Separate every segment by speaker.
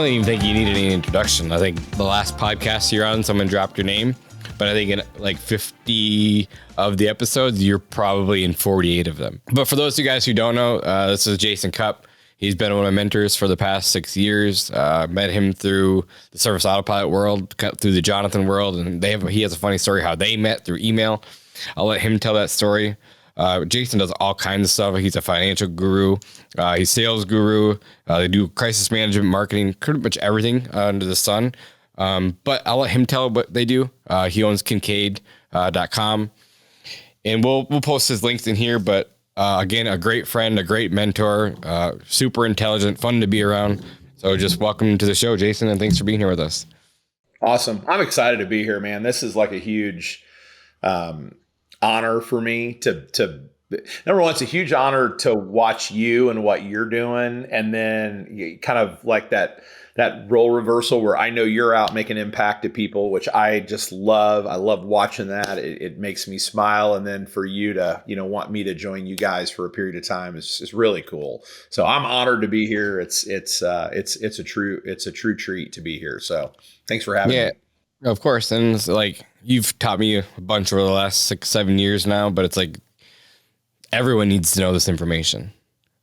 Speaker 1: don't even think you need any introduction. I think the last podcast you're on, someone dropped your name, but I think in like 50 of the episodes, you're probably in 48 of them. But for those of you guys who don't know, this is Jason Cupp. He's been one of my mentors for the past 6 years. Met him through the Service Autopilot world, through the Jonathan world, and he has a funny story how they met through email. I'll let him tell that story. Jason does all kinds of stuff. He's a financial guru. He's a sales guru. They do crisis management, marketing, pretty much everything under the sun. But I'll let him tell what they do. He owns Kincaid.com. And we'll post his links in here. But again, a great friend, a great mentor, super intelligent, fun to be around. So just welcome to the show, Jason, and thanks for being here with us.
Speaker 2: Awesome. I'm excited to be here, man. This is like a huge honor for me to number one, it's a huge honor to watch you and what you're doing. And then kind of like that role reversal where I know you're out making impact to people, which I just love. I love watching that. It makes me smile. And then for you to, want me to join you guys for a period of time is really cool. So I'm honored to be here. It's a true treat to be here. So thanks for having me.
Speaker 1: Of course. And it's like, you've taught me a bunch over the last 6-7 years now, but it's like, everyone needs to know this information.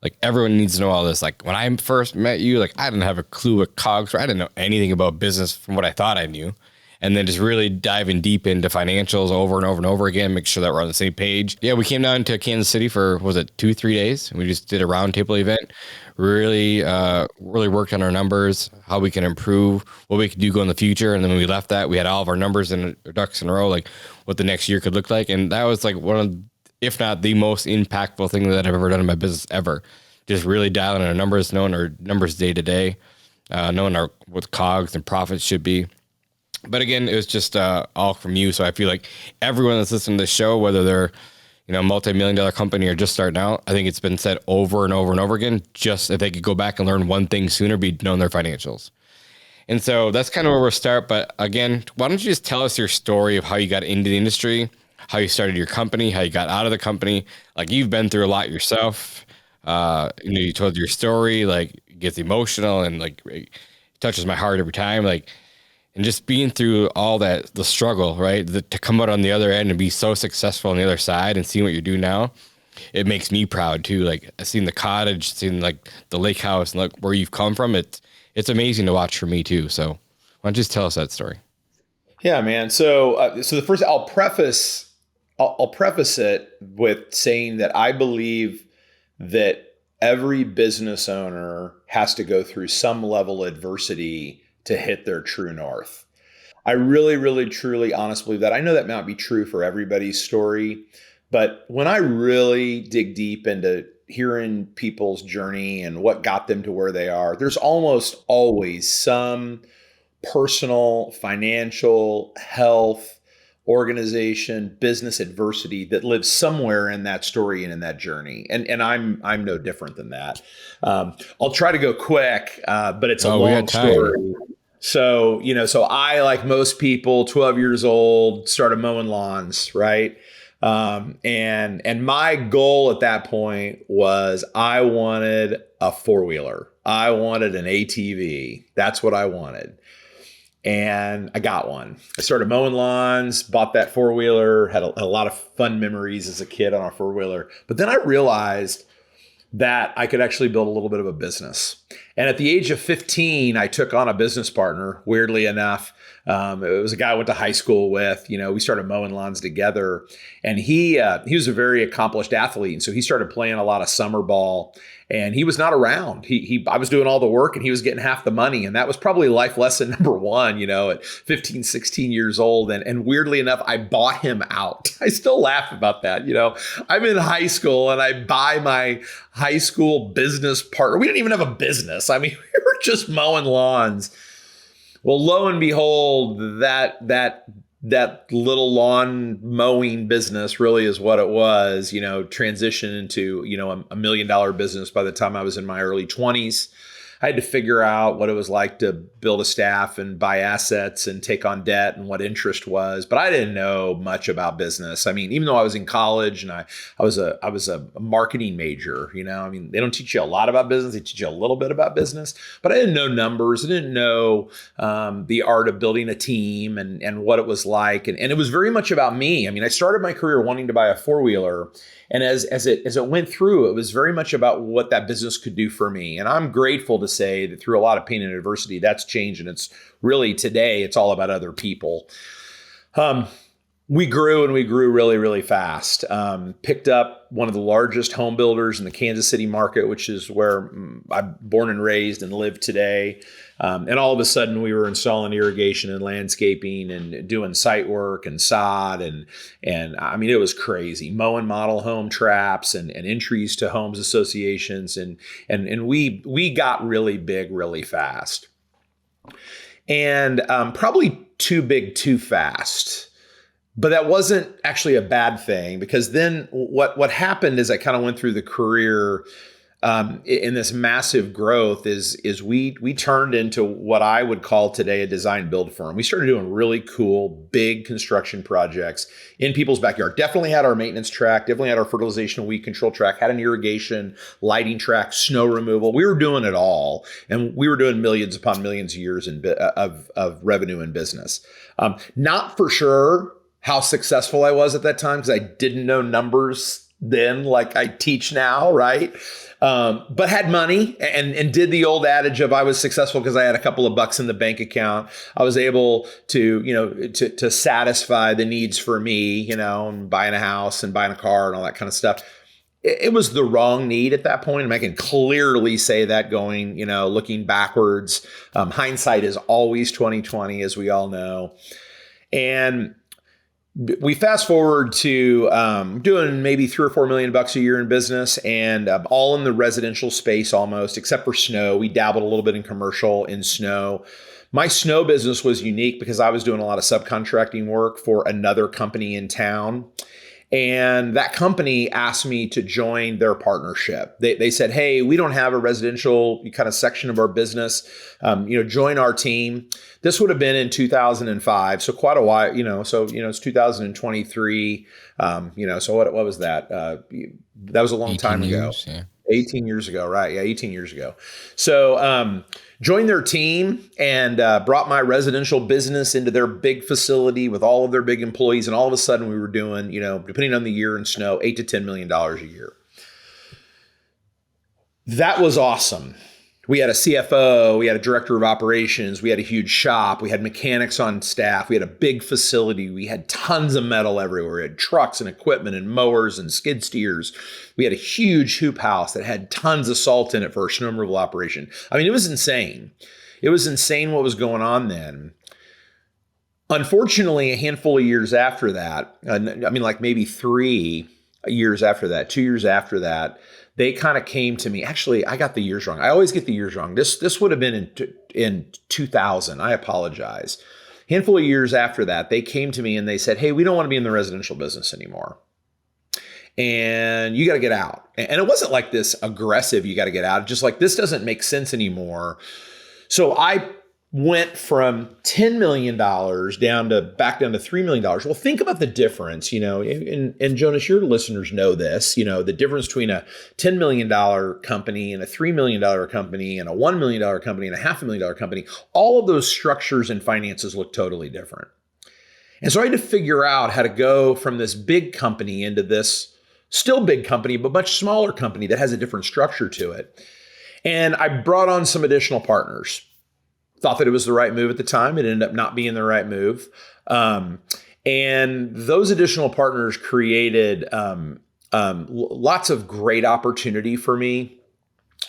Speaker 1: Like everyone needs to know all this. Like when I first met you, like I didn't have a clue what cogs were. I didn't know anything about business from what I thought I knew. And then just really diving deep into financials over and over and over again, make sure that we're on the same page. Yeah, we came down to Kansas City for, 2-3 days? We just did a roundtable event. Really worked on our numbers, how we can improve, what we could do go in the future. And then when we left that, we had all of our numbers and ducks in a row, like what the next year could look like. And that was like one of, if not the most impactful thing that I've ever done in my business ever. Just really dialing our numbers, knowing our numbers day to day, knowing what cogs and profits should be. But again, it was just all from you. So I feel like everyone that's listening to the show, whether they're a multi-million-dollar company or just starting out, I think it's been said over and over and over again, just if they could go back and learn one thing sooner, be knowing their financials. And so that's kind of where we'll start. But again, why don't you just tell us your story of how you got into the industry, how you started your company, how you got out of the company. Like you've been through a lot yourself. You told your story, like it gets emotional and like it touches my heart every time. And just being through all that, the struggle, right? To come out on the other end and be so successful on the other side and seeing what you do now, it makes me proud too. Like seeing the cottage, seeing like the lake house and like where you've come from. It's amazing to watch for me too. So why don't you just tell us that story?
Speaker 2: Yeah, man. So the first, I'll preface it with saying that I believe that every business owner has to go through some level of adversity to hit their true north. I really, really, truly, honestly believe that. I know that might not be true for everybody's story, but when I really dig deep into hearing people's journey and what got them to where they are, there's almost always some personal, financial, health, organization, business adversity that lives somewhere in that story and in that journey. And I'm no different than that. I'll try to go quick, but it's a long story. So, so I, like most people, 12 years old, started mowing lawns, right? And my goal at that point was I wanted a four-wheeler. I wanted an ATV. That's what I wanted. And I got one. I started mowing lawns, bought that four-wheeler, had a lot of fun memories as a kid on a four-wheeler. But then I realized that I could actually build a little bit of a business. And at the age of 15, I took on a business partner, weirdly enough. It was a guy I went to high school with. We started mowing lawns together. And he was a very accomplished athlete. And so he started playing a lot of summer ball. And he was not around. I was doing all the work and he was getting half the money. And that was probably life lesson number one, at 15, 16 years old. And weirdly enough, I bought him out. I still laugh about that. I'm in high school and I buy my high school business partner. We didn't even have a business. I mean, we were just mowing lawns. Well, lo and behold, that little lawn mowing business really is what it was, transitioned into, $1 million business by the time I was in my early 20s. I had to figure out what it was like to build a staff and buy assets and take on debt and what interest was. But I didn't know much about business. I mean, even though I was in college and I was a marketing major, I mean, they don't teach you a lot about business. They teach you a little bit about business, but I didn't know numbers. I didn't know the art of building a team and what it was like. And it was very much about me. I mean, I started my career wanting to buy a four-wheeler. And as it went through, it was very much about what that business could do for me. And I'm grateful to say that through a lot of pain and adversity, that's changed. And it's really today, it's all about other people. We grew really, really fast. Picked up one of the largest home builders in the Kansas City market, which is where I'm born and raised and live today. And all of a sudden we were installing irrigation and landscaping and doing site work and sod. And I mean, it was crazy. Mowing model home traps and entries to homes associations. And we got really big really fast. And probably too big, too fast. But that wasn't actually a bad thing, because then what happened as I kind of went through the career in this massive growth is we turned into what I would call today a design build firm. We started doing really cool, big construction projects in people's backyard. Definitely had our maintenance track, definitely had our fertilization and weed control track, had an irrigation, lighting track, snow removal. We were doing it all. And we were doing millions upon millions of years of revenue in business. Not for sure how successful I was at that time, because I didn't know numbers then like I teach now, right? But had money and did the old adage of I was successful because I had a couple of bucks in the bank account. I was able to, to satisfy the needs for me, and buying a house and buying a car and all that kind of stuff. It was the wrong need at that point. And I can clearly say that going, looking backwards. Hindsight is always 20/20, as we all know. And we fast forward to doing maybe $3 or $4 million a year in business, and all in the residential space almost, except for snow. We dabbled a little bit in commercial in snow. My snow business was unique because I was doing a lot of subcontracting work for another company in town. And that company asked me to join their partnership. They said, hey, we don't have a residential kind of section of our business. Join our team. This would have been in 2005. So quite a while, it's 2023. So what was that? That was a long time ago. Yeah. 18 years ago, right? Yeah, 18 years ago. So joined their team and brought my residential business into their big facility with all of their big employees. And all of a sudden we were doing, depending on the year in snow, $8 to $10 million a year. That was awesome. We had a CFO, we had a director of operations, we had a huge shop, we had mechanics on staff, we had a big facility, we had tons of metal everywhere, we had trucks and equipment and mowers and skid steers. We had a huge hoop house that had tons of salt in it for our snow removal operation. I mean, it was insane. It was insane what was going on then. Unfortunately, a handful of years after that, like maybe 3 years after that, 2 years after that, they kind of came to me. Actually, I got the years wrong. I always get the years wrong. This would have been in 2000. I apologize. A handful of years after that, they came to me and they said, hey, we don't want to be in the residential business anymore. And you got to get out. And it wasn't like this aggressive, you got to get out. Just like, this doesn't make sense anymore. So I went from $10 million back down to $3 million. Well, think about the difference, and Jonas, your listeners know this, the difference between a $10 million company and a $3 million company and a $1 million company and a $500,000 company. All of those structures and finances look totally different. And so I had to figure out how to go from this big company into this still big company, but much smaller company that has a different structure to it. And I brought on some additional partners. Thought that it was the right move at the time. It ended up not being the right move. And those additional partners created lots of great opportunity for me.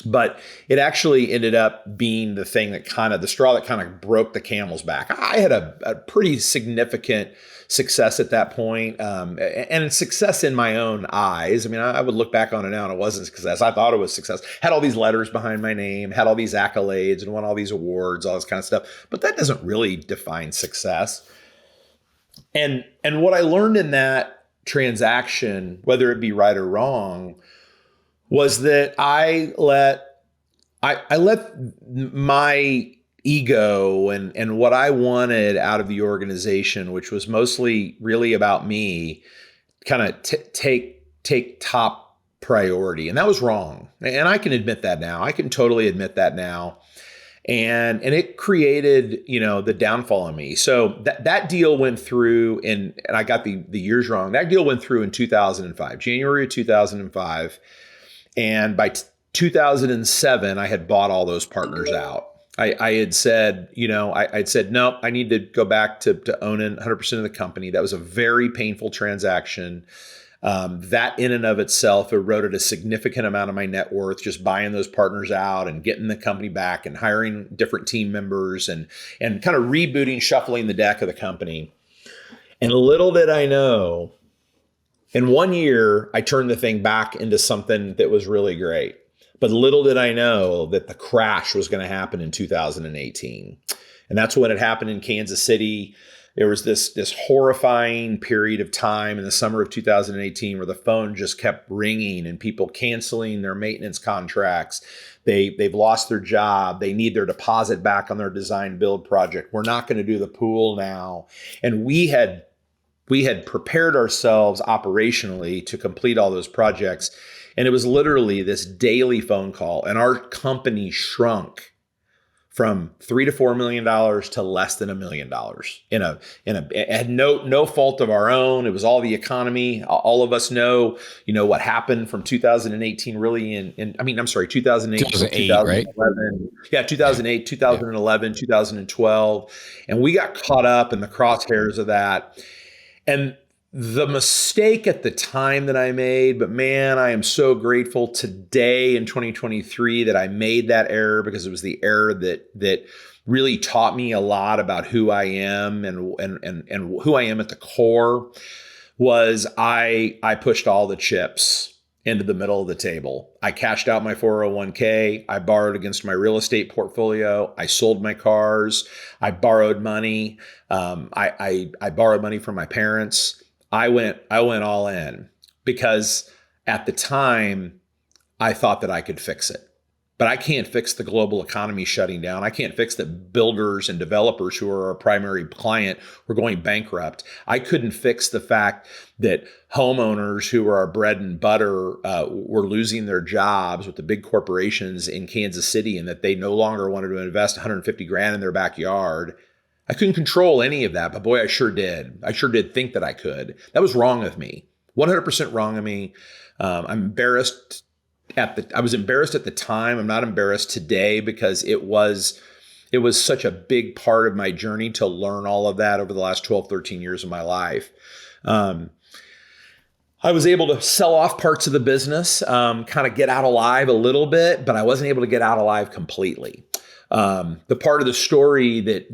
Speaker 2: But it actually ended up being the thing that the straw that kind of broke the camel's back. I had a pretty significant success at that point, and success in my own eyes. I mean, I would look back on it now and it wasn't success. I thought it was success. Had all these letters behind my name, had all these accolades and won all these awards, all this kind of stuff. But that doesn't really define success. And what I learned in that transaction, whether it be right or wrong, was that I let I let my ego and what I wanted out of the organization, which was mostly really about me, kind of take top priority. And that was wrong. And I can admit that now. I can totally admit that now. And it created, the downfall on me. So that deal went through and I got the years wrong. That deal went through in 2005, January of 2005. And by 2007, I had bought all those partners out. I had said, I'd said, no, I need to go back to owning 100% of the company. That was a very painful transaction. That in and of itself eroded a significant amount of my net worth, just buying those partners out and getting the company back and hiring different team members and kind of rebooting, shuffling the deck of the company. And little did I know, in 1 year, I turned the thing back into something that was really great. But little did I know that the crash was going to happen in 2018. And that's when it happened in Kansas City. There was this horrifying period of time in the summer of 2018 where the phone just kept ringing and people canceling their maintenance contracts. They've lost their job. They need their deposit back on their design build project. We're not going to do the pool now. And we had prepared ourselves operationally to complete all those projects. And it was literally this daily phone call. And our company shrunk from $3 to $4 million to less than $1 million. It had no fault of our own. It was all the economy. All of us know, what happened from 2018 really 2008, 2011.
Speaker 1: Right?
Speaker 2: Yeah, 2008, 2011, 2012. And we got caught up in the crosshairs of that. And the mistake at the time that I made, but man, I am so grateful today in 2023 that I made that error, because it was the error that really taught me a lot about who I am and who I am at the core. Was I pushed all the chips into the middle of the table. I cashed out my 401k. I borrowed against my real estate portfolio. I sold my cars. I borrowed money. I borrowed money from my parents. I went all in because at the time I thought that I could fix it. But I can't fix the global economy shutting down. I can't fix that builders and developers who are our primary client were going bankrupt. I couldn't fix the fact that homeowners who are our bread and butter were losing their jobs with the big corporations in Kansas City, and that they no longer wanted to invest 150 grand in their backyard. I couldn't control any of that, but boy, I sure did. I sure did think that I could. That was wrong of me, 100% wrong of me. I'm embarrassed. I was embarrassed at the time. I'm not embarrassed today, because it was such a big part of my journey to learn all of that over the last 12, 13 years of my life. I was able to sell off parts of the business, kind of get out alive a little bit, but I wasn't able to get out alive completely. The part of the story that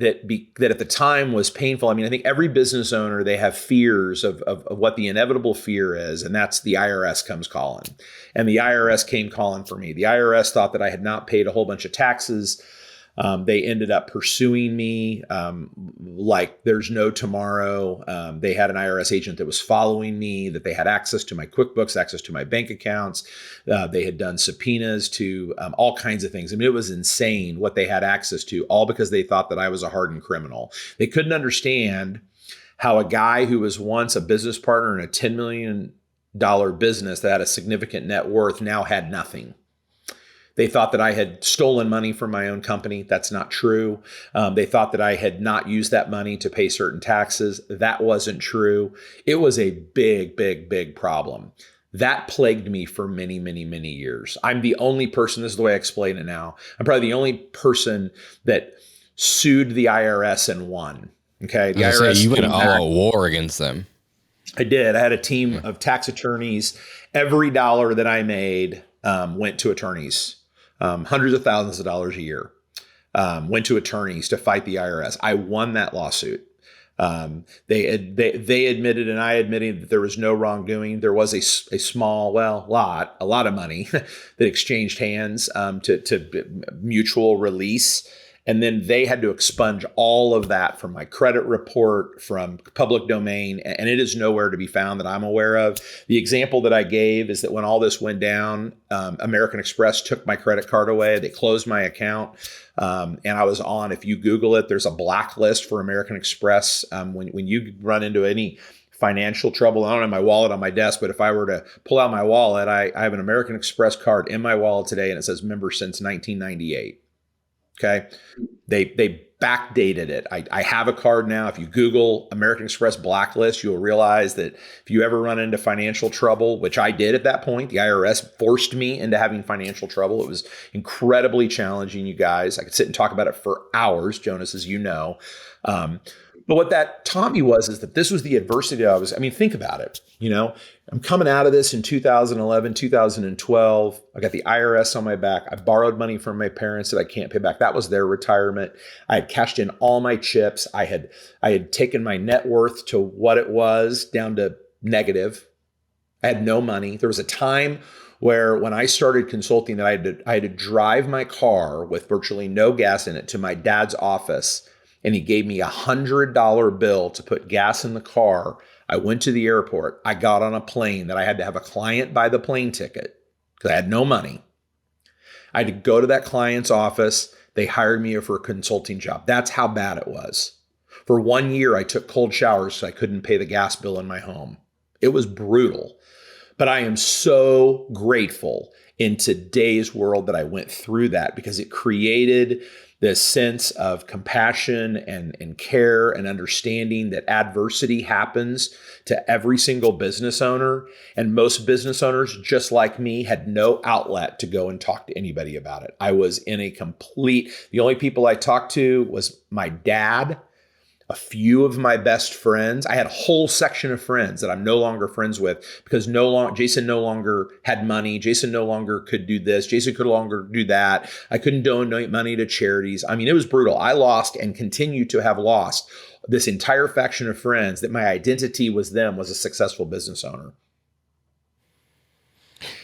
Speaker 2: at the time was painful. I mean, I think every business owner, they have fears of what the inevitable fear is. And that's the IRS comes calling. And the IRS came calling for me. The IRS thought that I had not paid a whole bunch of taxes. They ended up pursuing me like there's no tomorrow. They had an IRS agent that was following me, that they had access to my QuickBooks, access to my bank accounts. They had done subpoenas to all kinds of things. I mean, it was insane what they had access to, all because they thought that I was a hardened criminal. They couldn't understand how a guy who was once a business partner in a $10 million business that had a significant net worth now had nothing. They thought that I had stolen money from my own company. That's not true. They thought that I had not used that money to pay certain taxes. That wasn't true. It was a big, big, big problem. That plagued me for many, many, many years. I'm the only person, this is the way I explain it now, I'm probably the only person that sued the IRS and won. Okay. The IRS.
Speaker 1: You went all out war against them.
Speaker 2: I did. I had a team of tax attorneys. Every dollar that I made went to attorneys. Hundreds of thousands of dollars a year went to attorneys to fight the IRS. I won that lawsuit. They admitted, and I admitted, that there was no wrongdoing. There was a lot of money that exchanged hands to mutual release. And then they had to expunge all of that from my credit report, from public domain, and it is nowhere to be found that I'm aware of. The example that I gave is that when all this went down, American Express took my credit card away. They closed my account. And I was on, if you Google it, there's a blacklist for American Express. When you run into any financial trouble, I don't have my wallet on my desk, but if I were to pull out my wallet, I have an American Express card in my wallet today, and it says member since 1998. Okay. They backdated it. I have a card now. If you Google American Express blacklist, you'll realize that if you ever run into financial trouble, which I did at that point, the IRS forced me into having financial trouble. It was incredibly challenging, you guys. I could sit and talk about it for hours, Jonas, as you know. But what that taught me is that this was the adversity think about it. I'm coming out of this in 2011, 2012. I got the IRS on my back. I borrowed money from my parents that I can't pay back. That was their retirement. I had cashed in all my chips. I had taken my net worth to what it was down to negative. I had no money. There was a time where when I started consulting that I had to drive my car with virtually no gas in it to my dad's office. And he gave me $100 bill to put gas in the car. I went to the airport. I got on a plane that I had to have a client buy the plane ticket because I had no money. I had to go to that client's office. They hired me for a consulting job. That's how bad it was. For 1 year, I took cold showers so I couldn't pay the gas bill in my home. It was brutal. But I am so grateful in today's world that I went through that, because it created this sense of compassion and care and understanding that adversity happens to every single business owner. And most business owners, just like me, had no outlet to go and talk to anybody about it. I was in the only people I talked to was my dad, a few of my best friends. I had a whole section of friends that I'm no longer friends with because Jason no longer had money. Jason no longer could do this. Jason could no longer do that. I couldn't donate money to charities. It was brutal. I lost and continue to have lost this entire faction of friends that my identity was a successful business owner.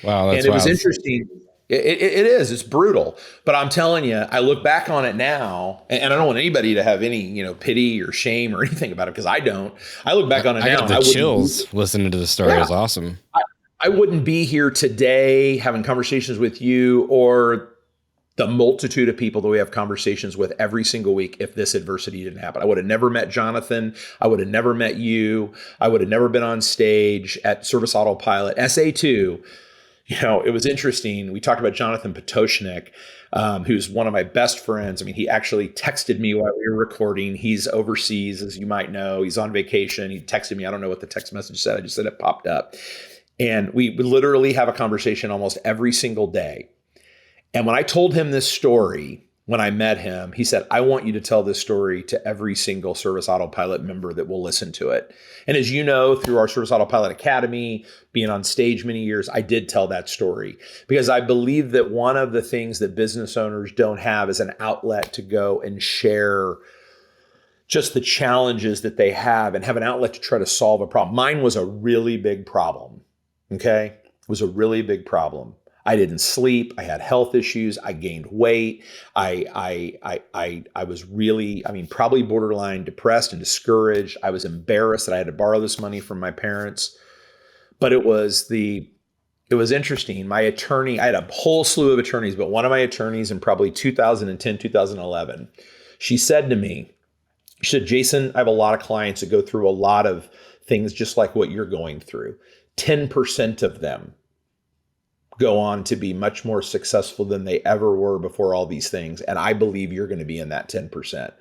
Speaker 1: Wow. That's
Speaker 2: and it was interesting. It is. It's brutal. But I'm telling you, I look back on it now, and I don't want anybody to have any, pity or shame or anything about it, because I don't. I look back on it now.
Speaker 1: I got the chills listening to the story. Yeah, it was awesome.
Speaker 2: I wouldn't be here today having conversations with you or the multitude of people that we have conversations with every single week if this adversity didn't happen. I would have never met Jonathan. I would have never met you. I would have never been on stage at Service Autopilot, SA2. It was interesting. We talked about Jonathan Potoshnik, who's one of my best friends. He actually texted me while we were recording. He's overseas, as you might know. He's on vacation. He texted me. I don't know what the text message said. I just said it popped up. And we literally have a conversation almost every single day. And when I told him this story, when I met him, he said, I want you to tell this story to every single Service Autopilot member that will listen to it. And as you know, through our Service Autopilot Academy, being on stage many years, I did tell that story because I believe that one of the things that business owners don't have is an outlet to go and share just the challenges that they have and have an outlet to try to solve a problem. Mine was a really big problem. Okay. It was a really big problem. I didn't sleep. I had health issues. I gained weight. I was really, probably borderline depressed and discouraged. I was embarrassed that I had to borrow this money from my parents. But it was interesting. My attorney, I had a whole slew of attorneys, but one of my attorneys in probably 2010, 2011, she said to me, she said, Jason, I have a lot of clients that go through a lot of things just like what you're going through. 10% of them go on to be much more successful than they ever were before all these things. And I believe you're going to be in that 10%.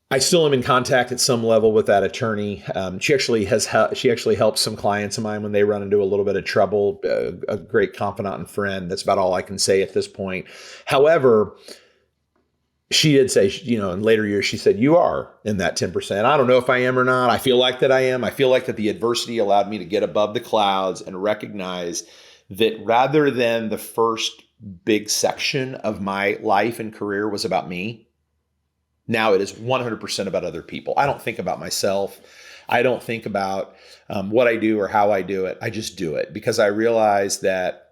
Speaker 2: I still am in contact at some level with that attorney. She actually helps some clients of mine when they run into a little bit of trouble, a great confidant and friend. That's about all I can say at this point. However, she did say, in later years, she said, you are in that 10%. I don't know if I am or not. I feel like that I am. I feel like that the adversity allowed me to get above the clouds and recognize that rather than the first big section of my life and career was about me, now it is 100% about other people. I don't think about myself. I don't think about what I do or how I do it. I just do it because I realize that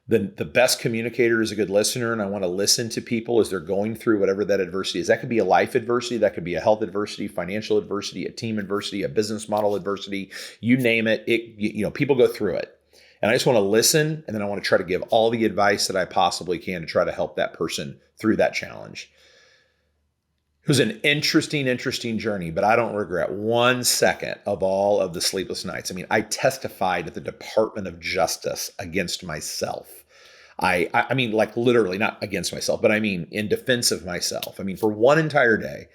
Speaker 2: the best communicator is a good listener, and I want to listen to people as they're going through whatever that adversity is. That could be a life adversity, that could be a health adversity, financial adversity, a team adversity, a business model adversity, you name it. People go through it. And I just want to listen, and then I want to try to give all the advice that I possibly can to try to help that person through that challenge. It was an interesting journey, but I don't regret 1 second of all of the sleepless nights. I mean, I testified at the Department of Justice against myself. I mean, like literally not against myself, but I mean in defense of myself. I mean, for one entire day.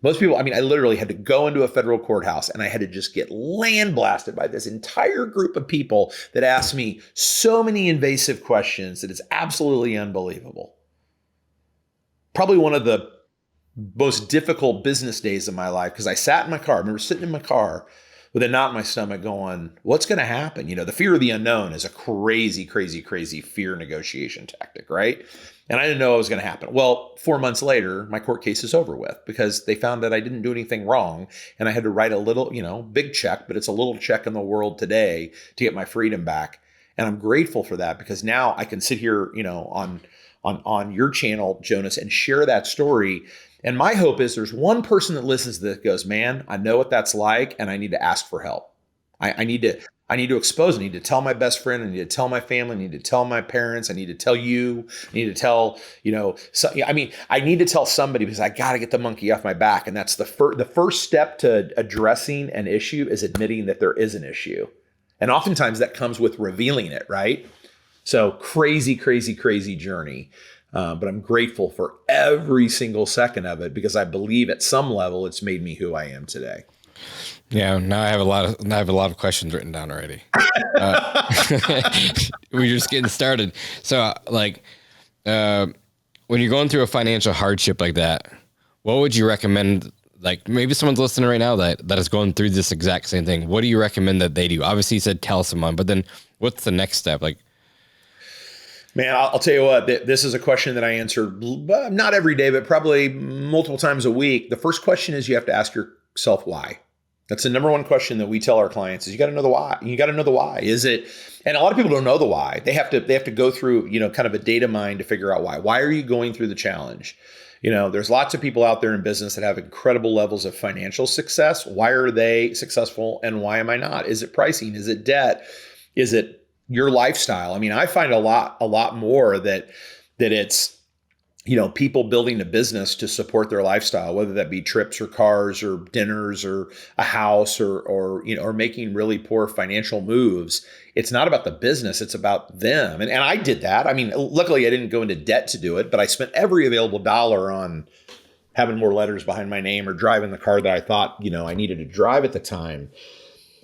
Speaker 2: Most people, I mean, I literally had to go into a federal courthouse and I had to just get land blasted by this entire group of people that asked me so many invasive questions that it's absolutely unbelievable. Probably one of the most difficult business days of my life, because I sat in my car. I remember sitting in my car with a knot in my stomach going, what's going to happen? The fear of the unknown is a crazy fear negotiation tactic, right? And I didn't know what was going to happen. Well, 4 months later, my court case is over with because they found that I didn't do anything wrong. And I had to write a little, big check, but it's a little check in the world today to get my freedom back. And I'm grateful for that because now I can sit here, on your channel, Jonas, and share that story. And my hope is there's one person that listens to this goes, man, I know what that's like, and I need to ask for help. I need to expose. I need to tell my best friend. I need to tell my family. I need to tell my parents. I need to tell you. I need to tell, I need to tell somebody because I got to get the monkey off my back. And that's the first step to addressing an issue is admitting that there is an issue. And oftentimes that comes with revealing it, right? So crazy journey. But I'm grateful for every single second of it because I believe at some level it's made me who I am today.
Speaker 1: Yeah, now I have a lot of questions written down already. We're just getting started. So, when you're going through a financial hardship like that, what would you recommend? Like maybe someone's listening right now that is going through this exact same thing. What do you recommend that they do? Obviously, you said tell someone, but then what's the next step? Like,
Speaker 2: man, I'll tell you what, this is a question that I answer not every day, but probably multiple times a week. The first question is you have to ask yourself why. That's the number one question that we tell our clients is you got to know the why. You got to know the why. Is it, and a lot of people don't know the why. They have to go through, kind of a data mine to figure out why. Why are you going through the challenge? There's lots of people out there in business that have incredible levels of financial success. Why are they successful and why am I not? Is it pricing? Is it debt? Is it your lifestyle? I mean, I find a lot more that it's, people building a business to support their lifestyle, whether that be trips or cars or dinners or a house or making really poor financial moves. It's not about the business. It's about them. And I did that. I mean, luckily I didn't go into debt to do it, but I spent every available dollar on having more letters behind my name or driving the car that I thought, I needed to drive at the time.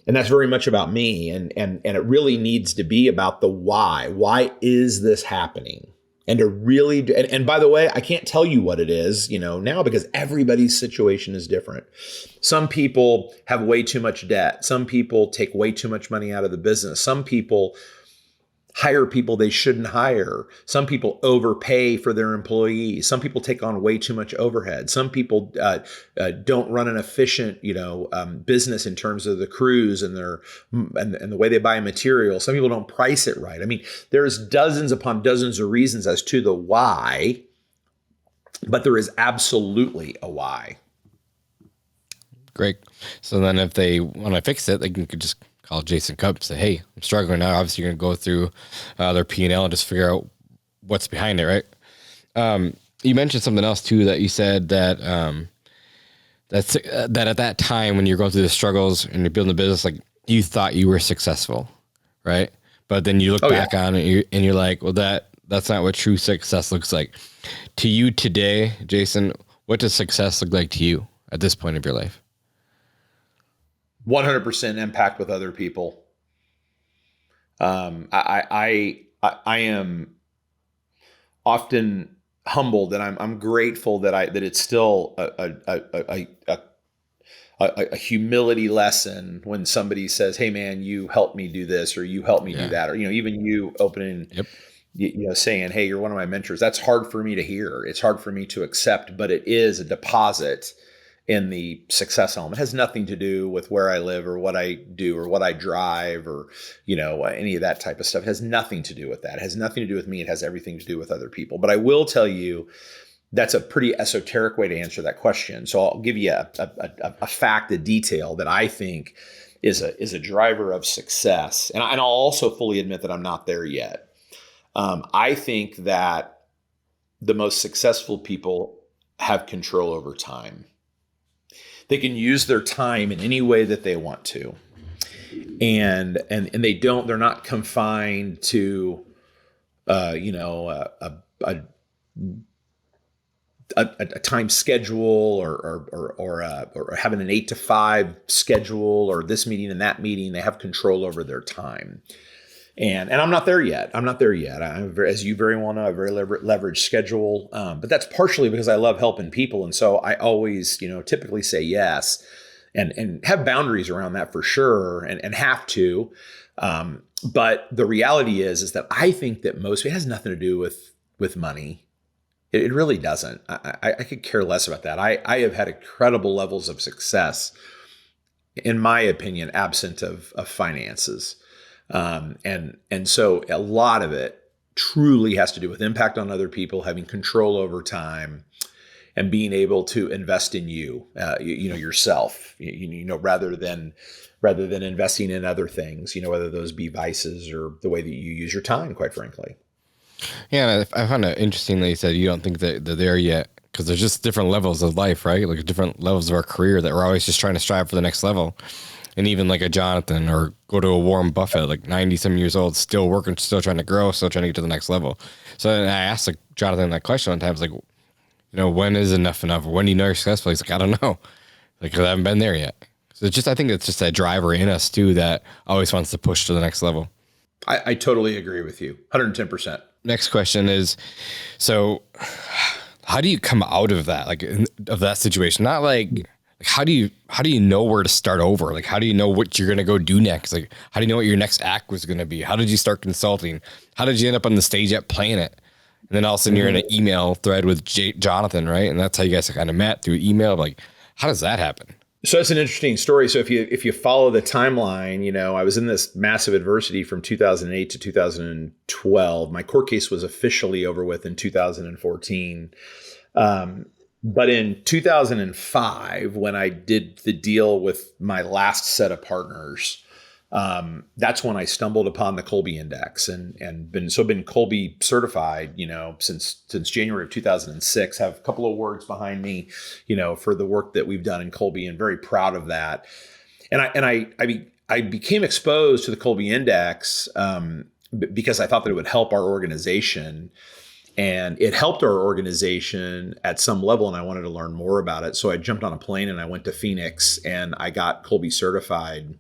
Speaker 2: And that's very much about me. And it really needs to be about the why. Why is this happening? And to really do, and by the way, I can't tell you what it is, now because everybody's situation is different. Some people have way too much debt. Some people take way too much money out of the business. Some people hire people they shouldn't hire. Some people overpay for their employees. Some people take on way too much overhead. Some people don't run an efficient, business in terms of the crews and the way they buy material. Some people don't price it right. I mean, there's dozens upon dozens of reasons as to the why, but there is absolutely a why.
Speaker 1: Great. So then if they want to fix it, they can just call Jason Cupp and say, hey, I'm struggling now. Obviously, you're going to go through their P&L and just figure out what's behind it, right? You mentioned something else, too, that you said that that at that time when you're going through the struggles and you're building a business, like you thought you were successful, right? But then you look back on it and you're like, well, that's not what true success looks like. To you today, Jason, what does success look like to you at this point of your life?
Speaker 2: 100% impact with other people. I am often humbled, and I'm grateful that it's still a humility lesson when somebody says, "Hey, man, you helped me do this," or "You helped me do that," or even you opening, saying, "Hey, you're one of my mentors." That's hard for me to hear. It's hard for me to accept, but it is a deposit in the success element. It has nothing to do with where I live or what I do or what I drive or, any of that type of stuff. It has nothing to do with that. It has nothing to do with me. It has everything to do with other people. But I will tell you, that's a pretty esoteric way to answer that question. So I'll give you a fact, a detail that I think is a driver of success. And I'll also fully admit that I'm not there yet. I think that the most successful people have control over time. They can use their time in any way that they want to. And they're not confined to, a time schedule or having an 8 to 5 schedule or this meeting and that meeting. They have control over their time. And I'm not there yet. I'm as you very well know, a very leveraged schedule. But that's partially because I love helping people. And so I always, typically say yes and have boundaries around that for sure and have to. But the reality is that I think that it has nothing to do with money. It really doesn't. I could care less about that. I have had incredible levels of success, in my opinion, absent of finances. And so a lot of it truly has to do with impact on other people, having control over time, and being able to invest in yourself, rather than investing in other things, whether those be vices or the way that you use your time, quite frankly.
Speaker 1: Yeah, I found it interesting that you said you don't think that they're there yet, because there's just different levels of life, right? Like different levels of our career that we're always just trying to strive for the next level. And even like a Jonathan, or go to a Warren Buffett, like 90-some years old, still working, still trying to grow, still trying to get to the next level. So then I asked like Jonathan that question one time. I was like, when is enough? Or when do you know you're successful? He's like, I don't know. Like, 'cause I haven't been there yet. So I think it's just that driver in us too that always wants to push to the next level.
Speaker 2: I totally agree with you. 110%.
Speaker 1: Next question is, so how do you come out of that, of that situation? Not like, how do you know where to start over? Like, how do you know what you're going to go do next? Like, how do you know what your next act was going to be? How did you start consulting? How did you end up on the stage at Planet? And then all of a sudden you're in an email thread with Jonathan, right? And that's how you guys kind of met, through email. Like, how does that happen?
Speaker 2: So that's an interesting story. So if you follow the timeline, I was in this massive adversity from 2008 to 2012. My court case was officially over with in 2014. But in 2005, when I did the deal with my last set of partners, that's when I stumbled upon the Kolbe Index and been Kolbe certified, since January of 2006. Have a couple of awards behind me, for the work that we've done in Kolbe, and very proud of that. And I became exposed to the Kolbe Index because I thought that it would help our organization. And it helped our organization at some level, and I wanted to learn more about it. So I jumped on a plane and I went to Phoenix, and I got Kolbe certified.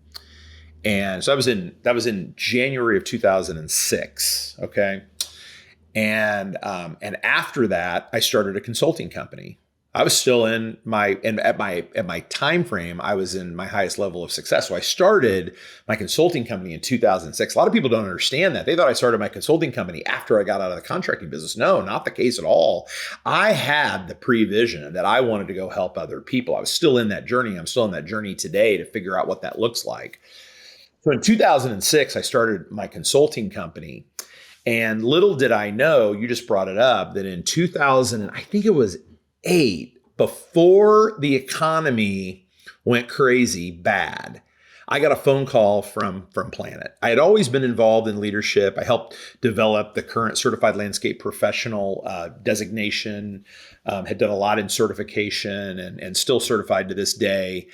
Speaker 2: And so that was in January of 2006. Okay. And after that, I started a consulting company. I was still at my time frame, I was in my highest level of success. So I started my consulting company in 2006. A lot of people don't understand that. They thought I started my consulting company after I got out of the contracting business. No, not the case at all. I had the prevision that I wanted to go help other people. I was still in that journey. I'm still in that journey today to figure out what that looks like. So in 2006, I started my consulting company. And little did I know, you just brought it up, that in 2000, I think it was 2008, before the economy went crazy bad, I got a phone call from Planet. I had always been involved in leadership. I helped develop the current certified landscape professional designation, had done a lot in certification and still certified to this day,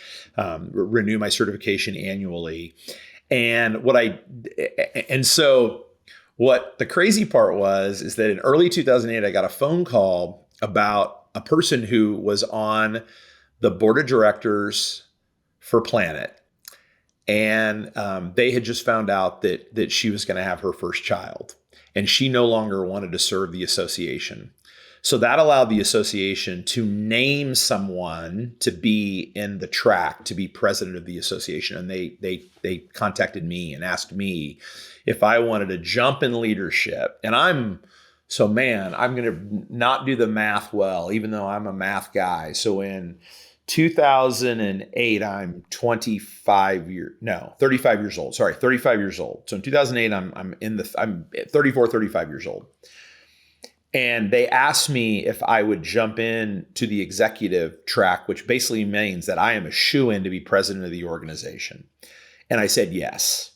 Speaker 2: renew my certification annually. And so what the crazy part is that in early 2008, I got a phone call about a person who was on the board of directors for Planet. And they had just found out that she was going to have her first child, and she no longer wanted to serve the association. So that allowed the association to name someone to be in the track, to be president of the association. And they contacted me and asked me if I wanted to jump in leadership. And I'm going to not do the math well, even though I'm a math guy. So in 2008, I'm 35 years old. Sorry, 35 years old. So in 2008, I'm 34, 35 years old. And they asked me if I would jump in to the executive track, which basically means that I am a shoo-in to be president of the organization. And I said yes.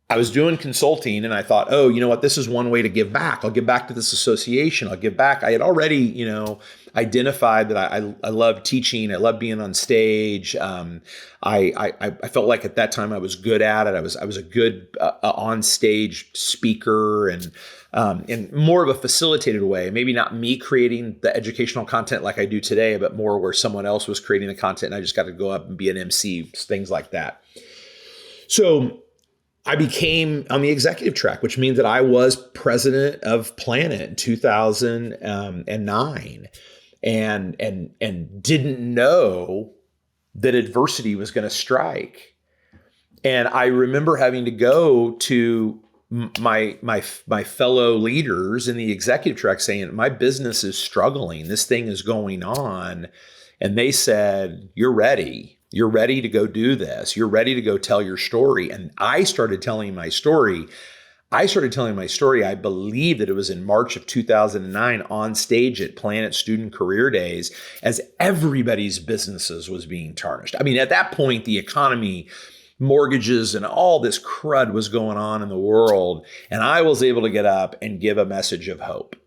Speaker 2: I was doing consulting and I thought, oh, you know what? This is one way to give back. I'll give back to this association. I'll give back. I had already, identified that I love teaching. I love being on stage. I felt like at that time I was good at it. I was a good on stage speaker and in more of a facilitated way. Maybe not me creating the educational content like I do today, but more where someone else was creating the content and I just got to go up and be an MC, things like that. So I became on the executive track, which means that I was president of Planet in 2009 and didn't know that adversity was going to strike. And I remember having to go to my fellow leaders in the executive track saying, my business is struggling. This thing is going on. And they said, you're ready. You're ready to go do this. You're ready to go tell your story. And I started telling my story. I believe that it was in March of 2009 on stage at Planet Student Career Days as everybody's businesses was being tarnished. I mean, at that point, the economy, mortgages and all this crud was going on in the world. And I was able to get up and give a message of hope.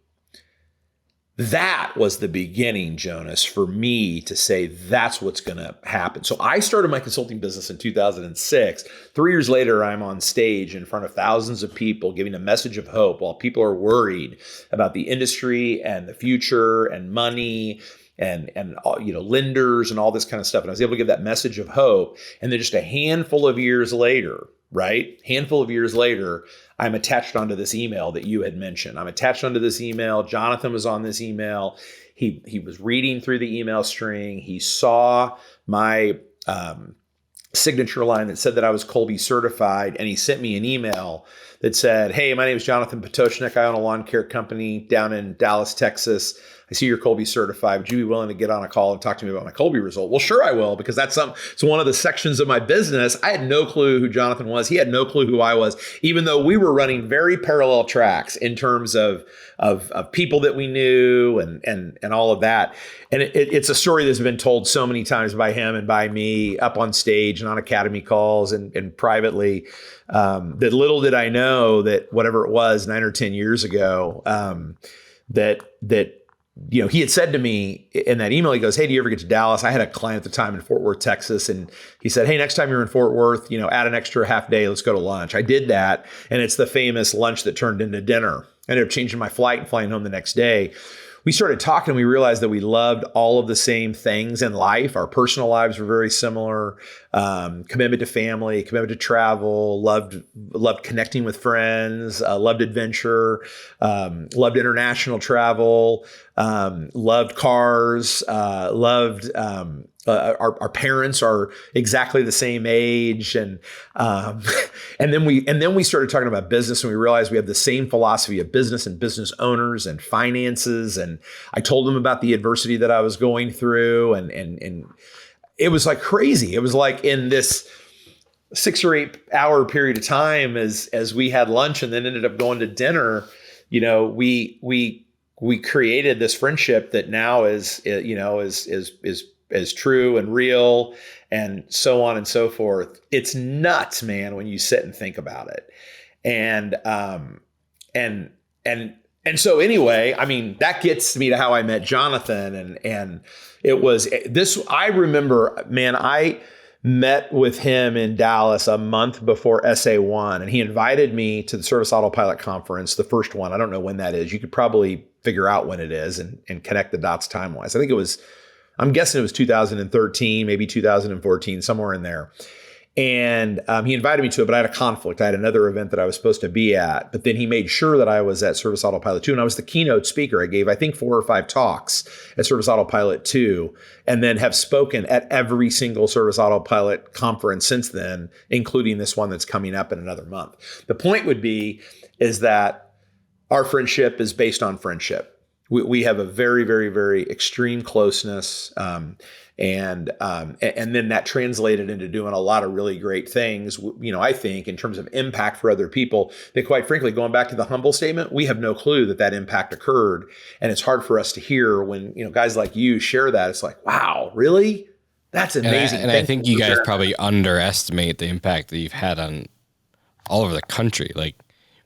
Speaker 2: That was the beginning, Jonas, for me to say that's what's going to happen. So I started my consulting business in 2006. 3 years later, I'm on stage in front of thousands of people giving a message of hope while people are worried about the industry and the future and money and lenders and all this kind of stuff. And I was able to give that message of hope. And then just a handful of years later, I'm attached onto this email that you had mentioned. I'm attached onto this email. Jonathan was on this email. He was reading through the email string. He saw my signature line that said that I was Kolbe Certified, and he sent me an email that said, hey, my name is Jonathan Potoshnik. I own a lawn care company down in Dallas, Texas. I see you're Kolbe Certified. Would you be willing to get on a call and talk to me about my Kolbe result? Well, sure I will, because it's one of the sections of my business. I had no clue who Jonathan was. He had no clue who I was, even though we were running very parallel tracks in terms of people that we knew and all of that. And it's a story that's been told so many times by him and by me up on stage and on academy calls and privately, that little did I know that whatever it was 9 or 10 years ago, that he had said to me in that email, he goes, hey, do you ever get to Dallas? I had a client at the time in Fort Worth, Texas. And he said, hey, next time you're in Fort Worth, add an extra half day. Let's go to lunch. I did that. And it's the famous lunch that turned into dinner. I ended up changing my flight and flying home the next day. We started talking and we realized that we loved all of the same things in life. Our personal lives were very similar. Commitment to family, commitment to travel, loved connecting with friends, loved adventure, loved international travel, loved cars, loved our parents are exactly the same age, and then we started talking about business, and we realized we have the same philosophy of business and business owners and finances. And I told him about the adversity that I was going through, and it was like crazy. It was like in this 6 or 8 hour period of time, as we had lunch and then ended up going to dinner, we created this friendship that now is true and real, and so on and so forth. It's nuts, man, when you sit and think about it. And so anyway, I mean, that gets me to how I met Jonathan, and it was this. I remember, man, I met with him in Dallas a month before SA1, and he invited me to the Service Autopilot conference, the first one. I don't know when that is. You could probably figure out when it is and connect the dots time-wise. I'm guessing it was 2013, maybe 2014, somewhere in there. And he invited me to it, but I had a conflict. I had another event that I was supposed to be at, but then he made sure that I was at Service Autopilot 2, and I was the keynote speaker. I gave, I think, 4 or 5 talks at Service Autopilot 2, and then have spoken at every single Service Autopilot conference since then, including this one that's coming up in another month. The point is that our friendship is based on friendship. We have a very, very, very extreme closeness. And then that translated into doing a lot of really great things, I think in terms of impact for other people that, quite frankly, going back to the humble statement, we have no clue that impact occurred. And it's hard for us to hear when, guys like you share that. It's like, wow, really? That's amazing.
Speaker 1: And I think you guys probably underestimate the impact that you've had on all over the country. Like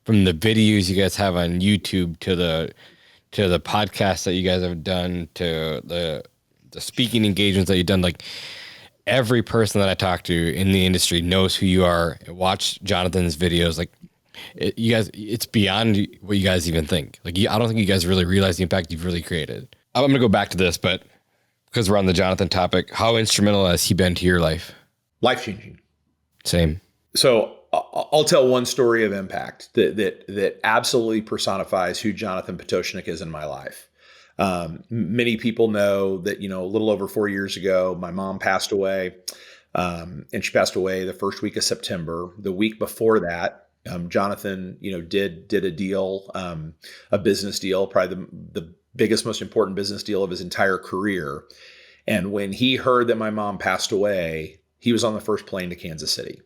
Speaker 1: from the videos you guys have on YouTube to the podcasts that you guys have done to the speaking engagements that you've done. Like every person that I talk to in the industry knows who you are. Watch Jonathan's videos. Like you guys, it's beyond what you guys even think. Like I don't think you guys really realize the impact you've really created. I'm going to go back to this, but because we're on the Jonathan topic, how instrumental has he been to your life?
Speaker 2: Life-changing.
Speaker 1: Same.
Speaker 2: So I'll tell one story of impact that absolutely personifies who Jonathan Potoshnik is in my life. Many people know that, a little over 4 years ago, my mom passed away, and she passed away the first week of September. The week before that, Jonathan, did a deal, a business deal, probably the biggest, most important business deal of his entire career. And when he heard that my mom passed away, he was on the first plane to Kansas City.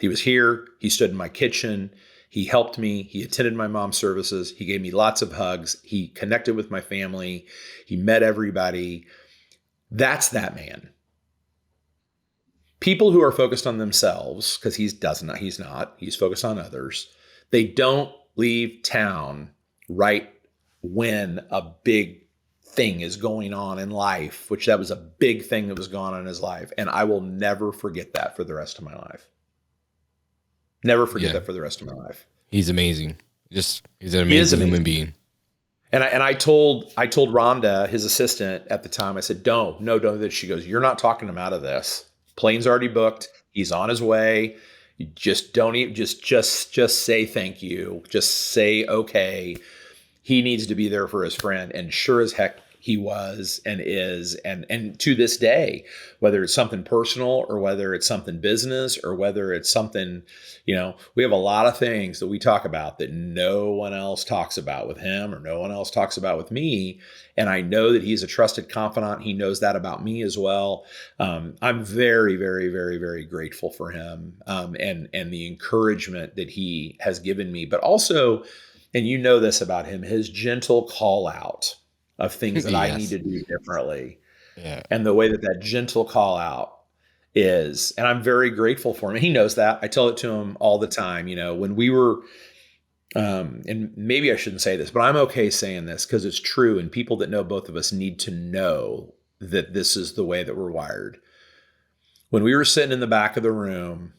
Speaker 2: He was here. He stood in my kitchen. He helped me. He attended my mom's services. He gave me lots of hugs. He connected with my family. He met everybody. That's that man. People who are focused on themselves, because he's not. He's focused on others. They don't leave town right when a big thing is going on in life, which that was a big thing that was going on in his life. And I will never forget that for the rest of my life. Never forget that for the rest of my life. He's
Speaker 1: amazing. He's an amazing human being.
Speaker 2: And I told Rhonda, his assistant at the time, I said, don't. She goes, you're not talking him out of this. Plane's already booked. He's on his way. You just don't even, just say thank you. Just say, okay. He needs to be there for his friend. And sure as heck, he was and is, and to this day, whether it's something personal or whether it's something business or whether it's something, we have a lot of things that we talk about that no one else talks about with him or no one else talks about with me. And I know that he's a trusted confidant. He knows that about me as well. I'm very, very, very, very grateful for him and the encouragement that he has given me, but also, and you know this about him, his gentle call out of things that I need to do differently.
Speaker 1: Yeah.
Speaker 2: And the way that gentle call out is, and I'm very grateful for him. He knows that. I tell it to him all the time. When we were, and maybe I shouldn't say this, but I'm okay saying this because it's true. And people that know both of us need to know that this is the way that we're wired. When we were sitting in the back of the room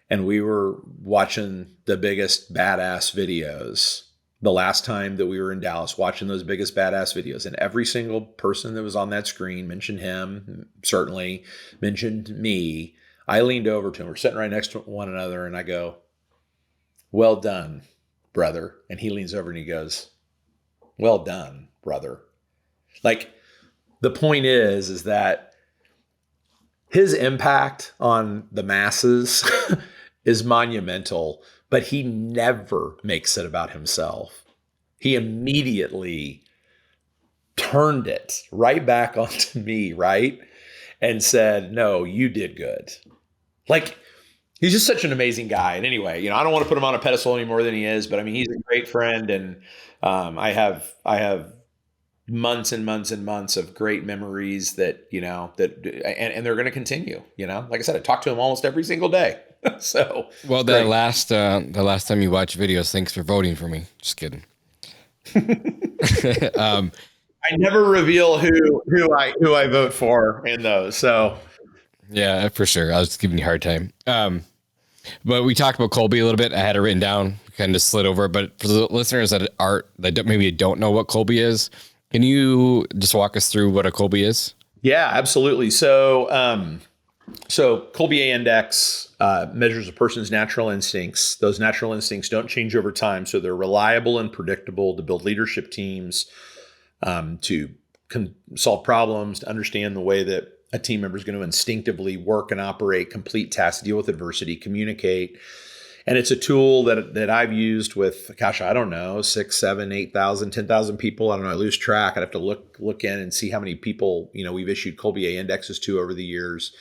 Speaker 2: and we were watching the biggest badass videos, the last time that we were in Dallas watching those biggest badass videos, and every single person that was on that screen mentioned him, certainly mentioned me. I leaned over to him. We're sitting right next to one another, and I go, well done, brother. And he leans over and he goes, well done, brother. Like, the point is that his impact on the masses is monumental, but he never makes it about himself. He immediately turned it right back onto me, right? And said, no, you did good. Like, he's just such an amazing guy. And anyway, I don't want to put him on a pedestal any more than he is, but I mean, he's a great friend. And I have months and months and months of great memories that they're going to continue, like I said, I talk to him almost every single day. So,
Speaker 1: well, the last time you watch videos, thanks for voting for me. Just kidding.
Speaker 2: I never reveal who I vote for in those. So
Speaker 1: yeah, for sure. I was just giving you a hard time. But we talked about Kolbe a little bit. I had it written down, kind of slid over, but for the listeners that maybe don't know what Kolbe is, can you just walk us through what a Kolbe is?
Speaker 2: Yeah, absolutely. So Kolbe Index measures a person's natural instincts. Those natural instincts don't change over time, so they're reliable and predictable to build leadership teams, to solve problems, to understand the way that a team member is going to instinctively work and operate, complete tasks, deal with adversity, communicate. And it's a tool that I've used with, gosh, I don't know, 6, 7, 8,000, 10,000 people. I don't know. I lose track. I'd have to look in and see how many people, we've issued Kolbe indexes to over the years.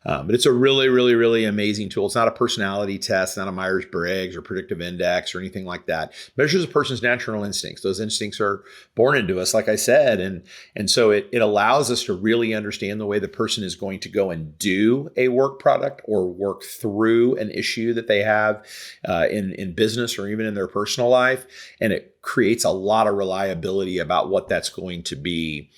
Speaker 2: But it's a really, really, really amazing tool. It's not a personality test, not a Myers-Briggs or predictive index or anything like that. It measures a person's natural instincts. Those instincts are born into us, like I said. And so it allows us to really understand the way the person is going to go and do a work product or work through an issue that they have in business or even in their personal life. And it creates a lot of reliability about what that's going to be.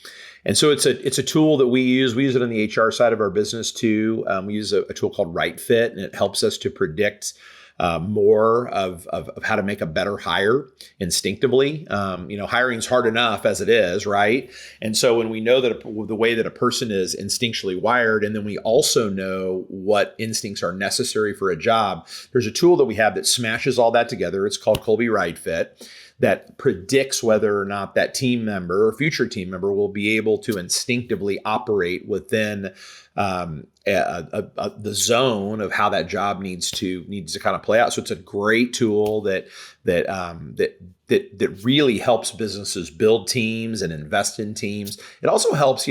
Speaker 2: And so it's a tool that we use. We use it on the HR side of our business too. We use a tool called Right Fit, and it helps us to predict more of how to make a better hire instinctively. Hiring is hard enough as it is, right? And so when we know that the way that a person is instinctually wired, and then we also know what instincts are necessary for a job, there's a tool that we have that smashes all that together. It's called Kolbe Right Fit, that predicts whether or not that team member or future team member will be able to instinctively operate within the zone of how that job needs to kind of play out. So it's a great tool that really helps businesses build teams and invest in teams. It also helps,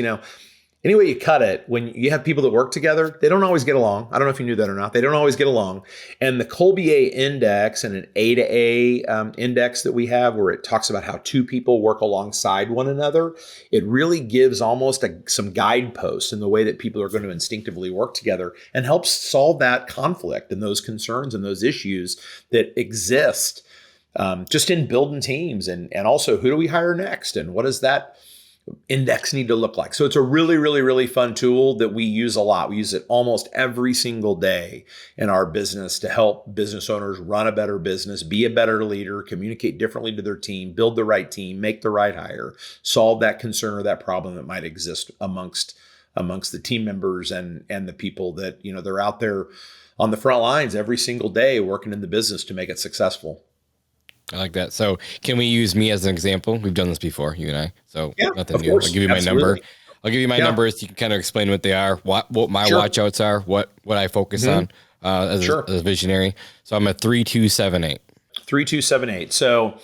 Speaker 2: any way you cut it, when you have people that work together, they don't always get along. I don't know if you knew that or not. They don't always get along. And the Kolbe index and an A to A index that we have, where it talks about how two people work alongside one another, it really gives almost some guideposts in the way that people are going to instinctively work together and helps solve that conflict and those concerns and those issues that exist just in building teams. And also, who do we hire next? And what does that index need to look like? So it's a really, really, really fun tool that we use a lot. We use it almost every single day in our business to help business owners run a better business, be a better leader, communicate differently to their team, build the right team, make the right hire, solve that concern or that problem that might exist amongst the team members and the people that, they're out there on the front lines every single day working in the business to make it successful.
Speaker 1: I like that. So can we use me as an example? We've done this before, you and I. So
Speaker 2: yeah,
Speaker 1: nothing new.
Speaker 2: Course.
Speaker 1: I'll give you my number. I'll give you my numbers. You can kind of explain what they are, what my watch outs are, what I focus on as a visionary. So I'm a 3278. 3278.
Speaker 2: So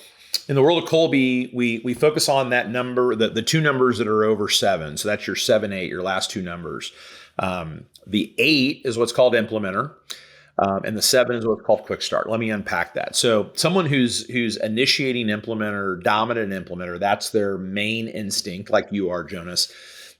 Speaker 2: in the world of Kolbe, we focus on that number, the two numbers that are over 7. So that's your 7-8, your last two numbers. The 8 is what's called implementer. And the 7 is what's called quick start. Let me unpack that. So someone who's initiating implementer, dominant implementer, that's their main instinct, like you are, Jonas.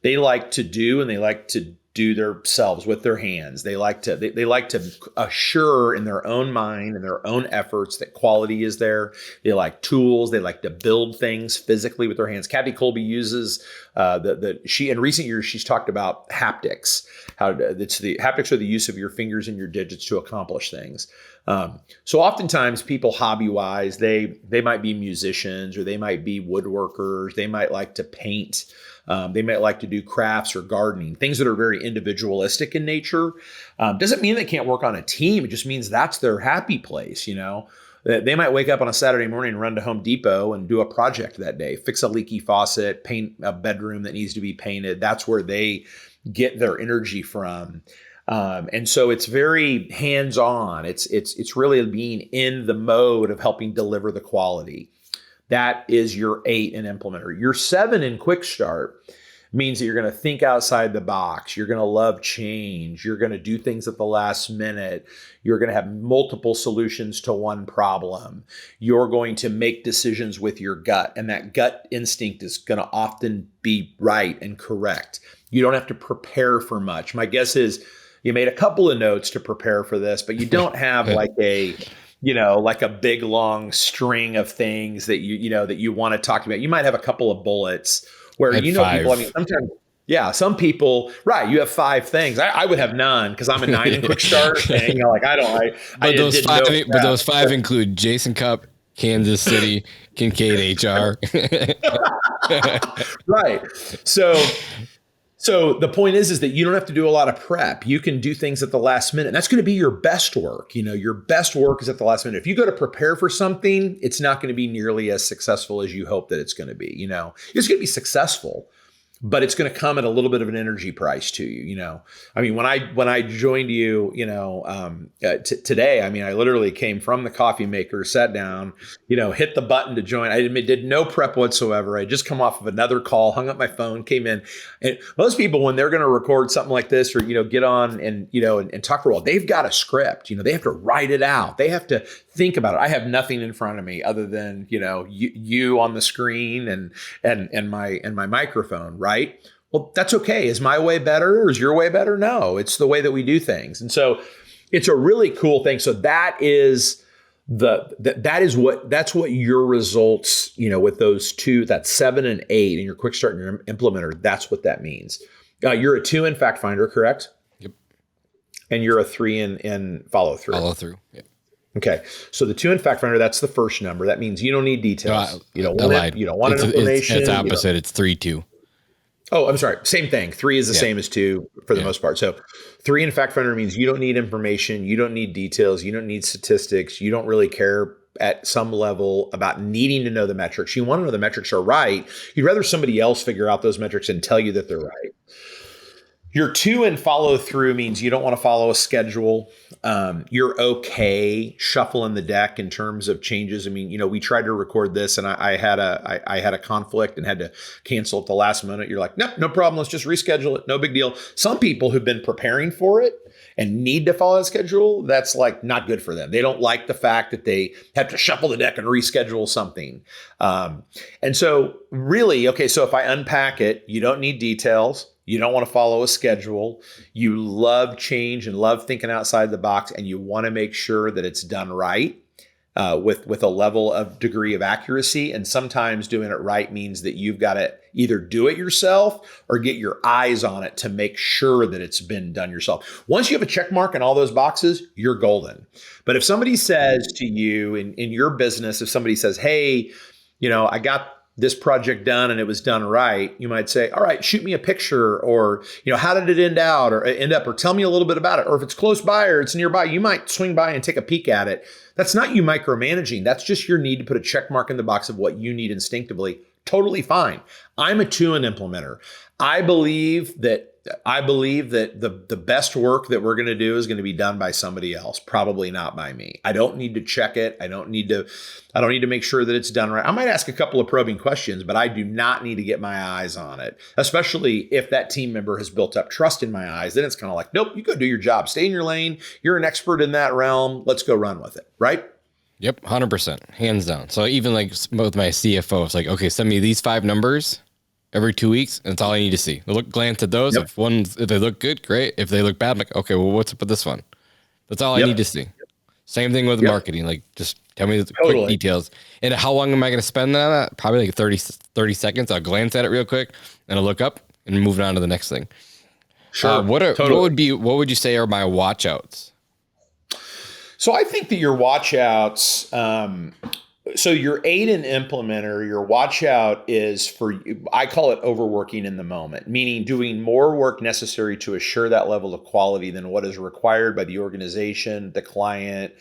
Speaker 2: They like to do, and they like to do themselves with their hands. They like to assure in their own mind and their own efforts that quality is there. They like tools. They like to build things physically with their hands. Kathy Kolbe uses she in recent years, she's talked about haptics. Haptics are the use of your fingers and your digits to accomplish things. So oftentimes people hobby-wise, they might be musicians or they might be woodworkers. They might like to paint. They might like to do crafts or gardening, things that are very individualistic in nature. Doesn't mean they can't work on a team. It just means that's their happy place, They might wake up on a Saturday morning and run to Home Depot and do a project that day, fix a leaky faucet, paint a bedroom that needs to be painted. That's where they get their energy from. And so it's very hands-on. It's really being in the mode of helping deliver the quality. That is your 8 in implementer. Your 7 in quick start means that you're going to think outside the box. You're going to love change. You're going to do things at the last minute. You're going to have multiple solutions to one problem. You're going to make decisions with your gut, and that gut instinct is going to often be right and correct. You don't have to prepare for much. My guess is you made a couple of notes to prepare for this, but you don't have like a big long string of things that you want to talk about. You might have a couple of bullets where people, sometimes, some people, right, you have 5 things. I would have none because I'm a 9 in quick start. And
Speaker 1: those 5 include Jason Cupp, Kansas City, Kincaid HR.
Speaker 2: Right. So the point is that you don't have to do a lot of prep. You can do things at the last minute. And that's going to be your best work. Your best work is at the last minute. If you go to prepare for something, it's not going to be nearly as successful as you hope that it's going to be. It's going to be successful, but it's going to come at a little bit of an energy price to you. I mean, when I joined you, today, I mean, I literally came from the coffee maker, sat down, hit the button to join. I did no prep whatsoever. I just come off of another call, hung up my phone, came in. And most people, when they're going to record something like this or, get on and talk for a while, they've got a script, they have to write it out. They have to think about it. I have nothing in front of me other than, you on the screen and my microphone, right? Well, that's okay. Is my way better or is your way better? No, it's the way that we do things. And so it's a really cool thing. So that's what your results, with those two, that's 7 and 8 in your quick start and your implementer, that's what that means. You're a 2 in fact finder, correct?
Speaker 1: Yep.
Speaker 2: And you're a 3 in follow through.
Speaker 1: Follow through. Yep.
Speaker 2: Okay. So the 2 in fact finder, that's the first number. That means you don't need details. You don't want information.
Speaker 1: It's opposite. It's 3-2.
Speaker 2: Oh, I'm sorry. Same thing. 3 is the same as 2 for the most part. So 3 in fact finder means you don't need information. You don't need details. You don't need statistics. You don't really care at some level about needing to know the metrics. You want to know the metrics are right. You'd rather somebody else figure out those metrics and tell you that they're right. Your 2 in follow through means you don't want to follow a schedule. You're okay shuffling the deck in terms of changes. I mean, we tried to record this and I had a conflict and had to cancel at the last minute. You're like, no problem. Let's just reschedule it. No big deal. Some people who've been preparing for it and need to follow a schedule, that's like not good for them. They don't like the fact that they have to shuffle the deck and reschedule something. And so really, okay, so if I unpack it, you don't need details. You don't want to follow a schedule. You love change and love thinking outside the box, and you want to make sure that it's done right with a level of degree of accuracy. And sometimes doing it right means that you've got to either do it yourself or get your eyes on it to make sure that it's been done yourself. Once you have a check mark in all those boxes, you're golden. But if somebody says to you in your business, if somebody says, hey, I got this project done and it was done right, you might say, all right, shoot me a picture, or, how did it end up, or tell me a little bit about it. Or if it's close by or it's nearby, you might swing by and take a peek at it. That's not you micromanaging. That's just your need to put a check mark in the box of what you need instinctively. Totally fine. I'm a 2 in implementer. I believe that the best work that we're going to do is going to be done by somebody else, probably not by me. I don't need to check it. I don't need to make sure that it's done right. I might ask a couple of probing questions, but I do not need to get my eyes on it, especially if that team member has built up trust in my eyes. Then it's kind of like, nope, you go do your job. Stay in your lane. You're an expert in that realm. Let's go run with it. Right?
Speaker 1: Yep. 100%. Hands down. So even like with my CFO, it's like, okay, send me these 5 numbers every 2 weeks, and that's all I need to see. Glance at those. Yep. If they look good, great. If they look bad, I'm like, okay, well, what's up with this one? That's all I need to see. Same thing with marketing. Like, just tell me the quick details. And how long am I going to spend on that? Probably like 30 seconds. I'll glance at it real quick, and I'll look up and move on to the next thing.
Speaker 2: Sure.
Speaker 1: What would you say are my watch outs?
Speaker 2: So I think that your watch outs, so your 8 in implementer, your watch out is for, I call it overworking in the moment, meaning doing more work necessary to assure that level of quality than what is required by the organization, the client,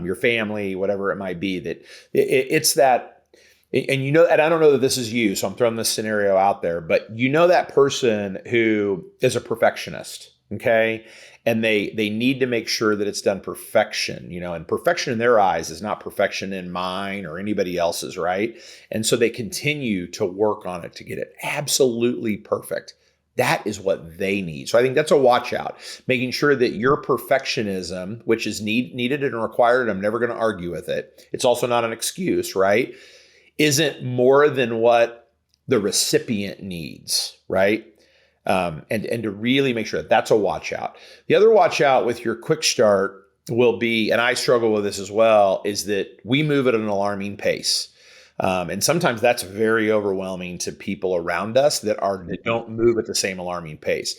Speaker 2: your family, whatever it might be. That it's that, and and I don't know that this is you, so I'm throwing this scenario out there, but that person who is a perfectionist, okay? And they need to make sure that it's done perfection, and perfection in their eyes is not perfection in mine or anybody else's, right? And so they continue to work on it to get it absolutely perfect. That is what they need. So I think that's a watch out, making sure that your perfectionism, which is needed and required, I'm never going to argue with it. It's also not an excuse, right? Isn't more than what the recipient needs, right? And to really make sure that that's a watch out. The other watch out with your quick start will be, and I struggle with this as well, is that we move at an alarming pace. And sometimes that's very overwhelming to people around us that don't move at the same alarming pace.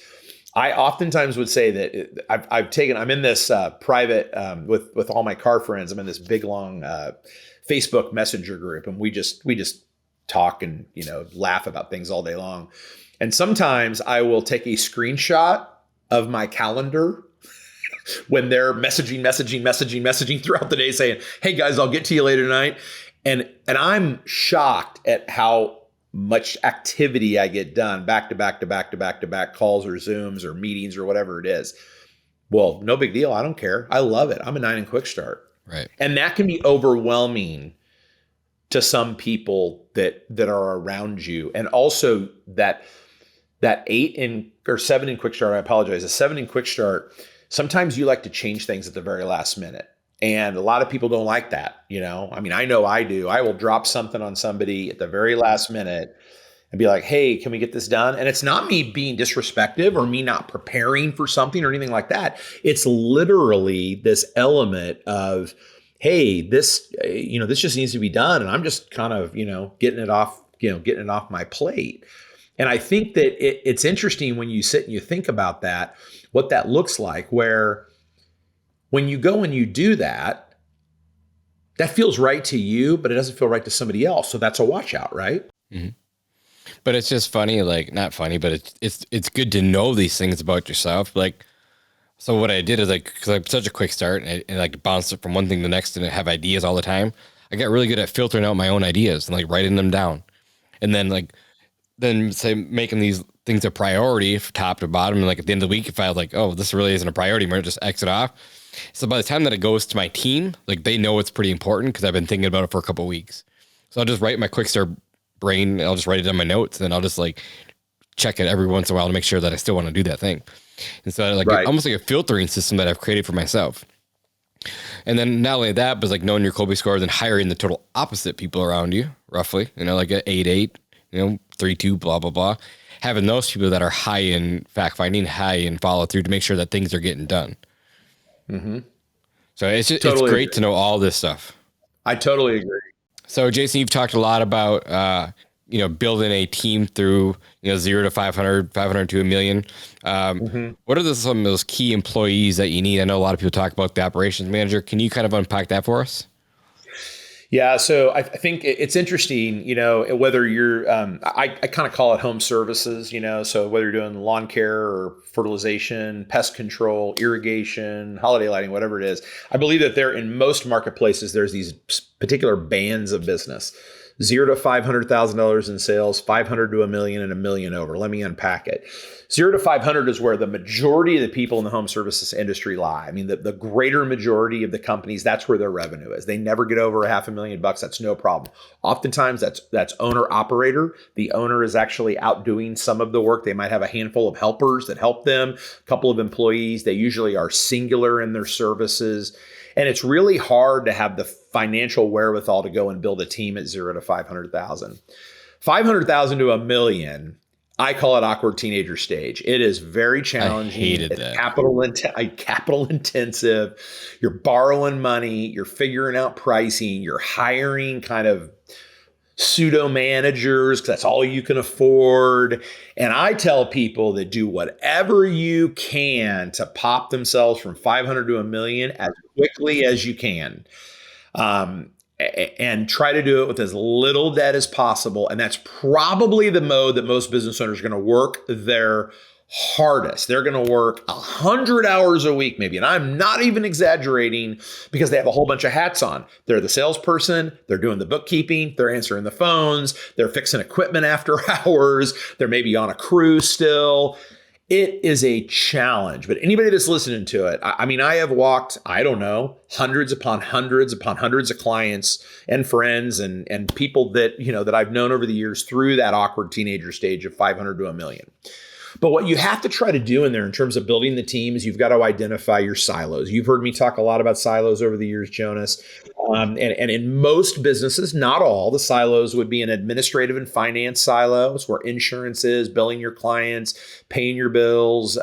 Speaker 2: I oftentimes would say that I'm in this private, with all my car friends, I'm in this big, long Facebook Messenger group, and we just talk and, laugh about things all day long. And sometimes I will take a screenshot of my calendar when they're messaging throughout the day saying, hey guys, I'll get to you later tonight. And I'm shocked at how much activity I get done back to back to back to back to back calls or Zooms or meetings or whatever it is. Well, no big deal. I don't care. I love it. I'm a 9 and quick start.
Speaker 1: Right.
Speaker 2: And that can be overwhelming to some people that are around you. And also that 8 in or 7 in quick start, I apologize, a 7 in quick start, sometimes you like to change things at the very last minute. And a lot of people don't like that. I mean, I know I do. I will drop something on somebody at the very last minute and be like, hey, can we get this done? And it's not me being disrespectful or me not preparing for something or anything like that. It's literally this element of, hey, this just needs to be done. And I'm just kind of, getting it off my plate. And I think that it's interesting when you sit and you think about that, what that looks like, where when you go and you do that, that feels right to you, but it doesn't feel right to somebody else. So that's a watch out, right?
Speaker 1: Mm-hmm. But it's just funny, like not funny, but it's good to know these things about yourself. Like, so what I did is because I'm such a quick start and like bounce from one thing to the next and have ideas all the time. I got really good at filtering out my own ideas and like writing them down, and then say making these things a priority from top to bottom. And like at the end of the week, if I was like, oh, this really isn't a priority, I'm gonna just exit off. So by the time that it goes to my team, like they know it's pretty important because I've been thinking about it for a couple of weeks. So I'll just write my quick start brain. I'll just write it down my notes, and then I'll just like check it every once in a while to make sure that I still want to do that thing. And so like almost like a filtering system that I've created for myself. And then not only that, but like knowing your Kolbe score, then hiring the total opposite people around you, roughly, like an 8-8, 3-2, blah, blah, blah. Having those people that are high in fact finding, high in follow through to make sure that things are getting done. Mm-hmm. So it's great to know all this stuff.
Speaker 2: I totally agree.
Speaker 1: So Jason, you've talked a lot about, building a team through, 0 to 500, 500 to $1 million. What are some of those key employees that you need? I know a lot of people talk about the operations manager. Can you kind of unpack that for us?
Speaker 2: Yeah. So I think it's interesting, whether you're, I kind of call it home services, so whether you're doing lawn care or fertilization, pest control, irrigation, holiday lighting, whatever it is, I believe that in most marketplaces, there's these particular bands of business. 0 to $500,000 in sales, 500 to $1 million, and $1 million over. Let me unpack it. 0 to 500 is where the majority of the people in the home services industry lie. I mean, the greater majority of the companies, that's where their revenue is. They never get over $500,000. That's no problem. Oftentimes, that's owner operator. The owner is actually out doing some of the work. They might have a handful of helpers that help them, a couple of employees. They usually are singular in their services. And it's really hard to have the financial wherewithal to go and build a team at 0 to 500,000. 500,000 to $1 million, I call it awkward teenager stage. It is very challenging.
Speaker 1: I hated that.
Speaker 2: Capital intensive. You're borrowing money. You're figuring out pricing. You're hiring kind of pseudo managers because that's all you can afford. And I tell people that do whatever you can to pop themselves from 500 to $1 million as quickly as you can. And try to do it with as little debt as possible. And that's probably the mode that most business owners are going to work their hardest. They're going to work 100 hours a week, maybe. And I'm not even exaggerating because they have a whole bunch of hats on. They're the salesperson. They're doing the bookkeeping. They're answering the phones. They're fixing equipment after hours. They're maybe on a cruise still. It is a challenge, but anybody that's listening to it, I mean, I have walked, I don't know, hundreds upon hundreds of clients and friends and people that, that I've known over the years through that awkward teenager stage of 500 to $1 million. But what you have to try to do in there in terms of building the team is you've got to identify your silos. You've heard me talk a lot about silos over the years, Jonas. And in most businesses, not all, the silos would be an administrative and finance silos where insurance is, billing your clients, paying your bills,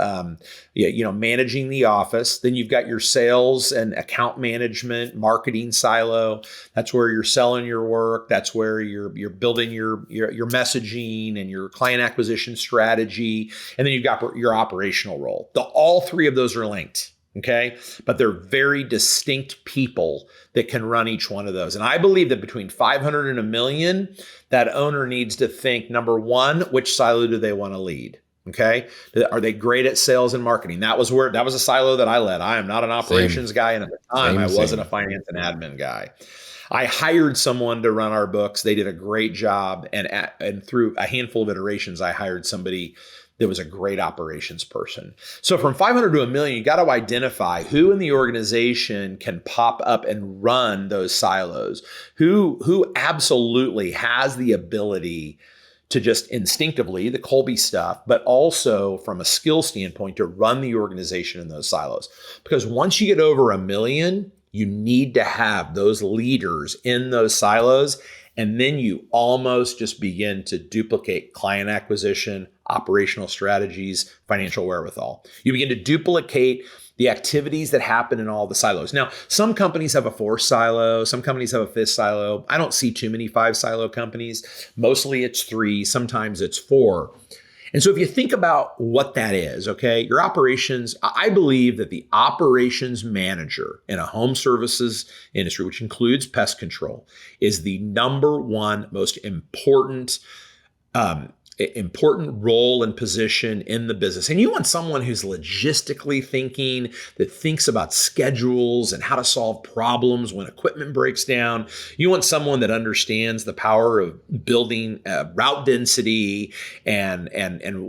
Speaker 2: managing the office. Then you've got your sales and account management, marketing silo. That's where you're selling your work. That's where you're building your messaging and your client acquisition strategy. And then you've got your operational role. All three of those are linked. Okay. But they're very distinct people that can run each one of those. And I believe that between 500 and $1 million, that owner needs to think, number one, which silo do they want to lead? Okay. Are they great at sales and marketing? That was a silo that I led. I am not an operations guy. And at the time I wasn't a finance and admin guy. I hired someone to run our books. They did a great job. And through a handful of iterations, I hired somebody that was a great operations person. So from 500 to a million, you got to identify who in the organization can pop up and run those silos, who absolutely has the ability to just instinctively, the Kolbe stuff, but also from a skill standpoint to run the organization in those silos. Because once you get over a million, you need to have those leaders in those silos. And then you almost just begin to duplicate client acquisition, operational strategies, financial wherewithal. You begin to duplicate the activities that happen in all the silos. Now, some companies have a 4 silo, some companies have a 5th silo. I don't see too many 5 silo companies. Mostly it's 3, sometimes it's 4. And so if you think about what that is, okay, your operations, I believe that the operations manager in a home services industry, which includes pest control, is the number one most important role and position in the business. And you want someone who's logistically thinking, that thinks about schedules and how to solve problems when equipment breaks down. You want someone that understands the power of building route density and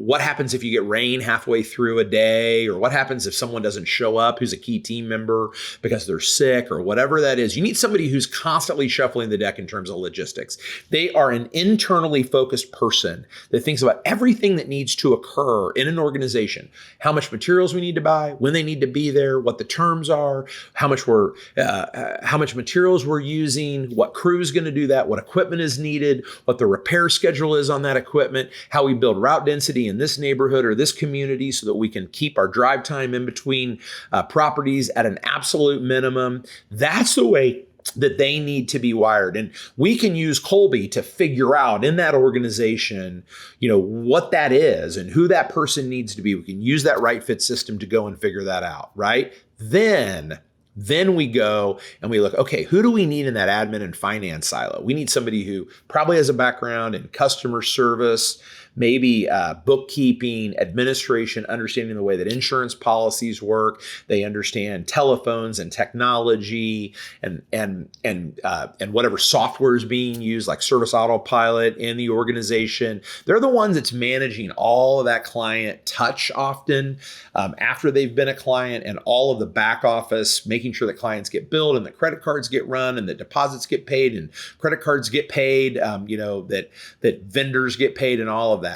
Speaker 2: what happens if you get rain halfway through a day, or what happens if someone doesn't show up who's a key team member because they're sick or whatever that is. You need somebody who's constantly shuffling the deck in terms of logistics. They are an internally focused person that thinks about everything that needs to occur in an organization, how much materials we need to buy, when they need to be there, what the terms are, how much materials we're using, what crew is going to do that, what equipment is needed, what the repair schedule is on that equipment, how we build route density in this neighborhood or this community so that we can keep our drive time in between properties at an absolute minimum. That's the way that they need to be wired. And we can use Kolbe to figure out in that organization, what that is and who that person needs to be. We can use that right fit system to go and figure that out, right? Then we go and we look, okay, who do we need in that admin and finance silo? We need somebody who probably has a background in customer service, maybe bookkeeping, administration, understanding the way that insurance policies work. They understand telephones and technology and whatever software is being used, like Service Autopilot in the organization. They're the ones that's managing all of that client touch often after they've been a client, and all of the back office, making sure that clients get billed and that credit cards get run and that deposits get paid and credit cards get paid, that vendors get paid and all of that.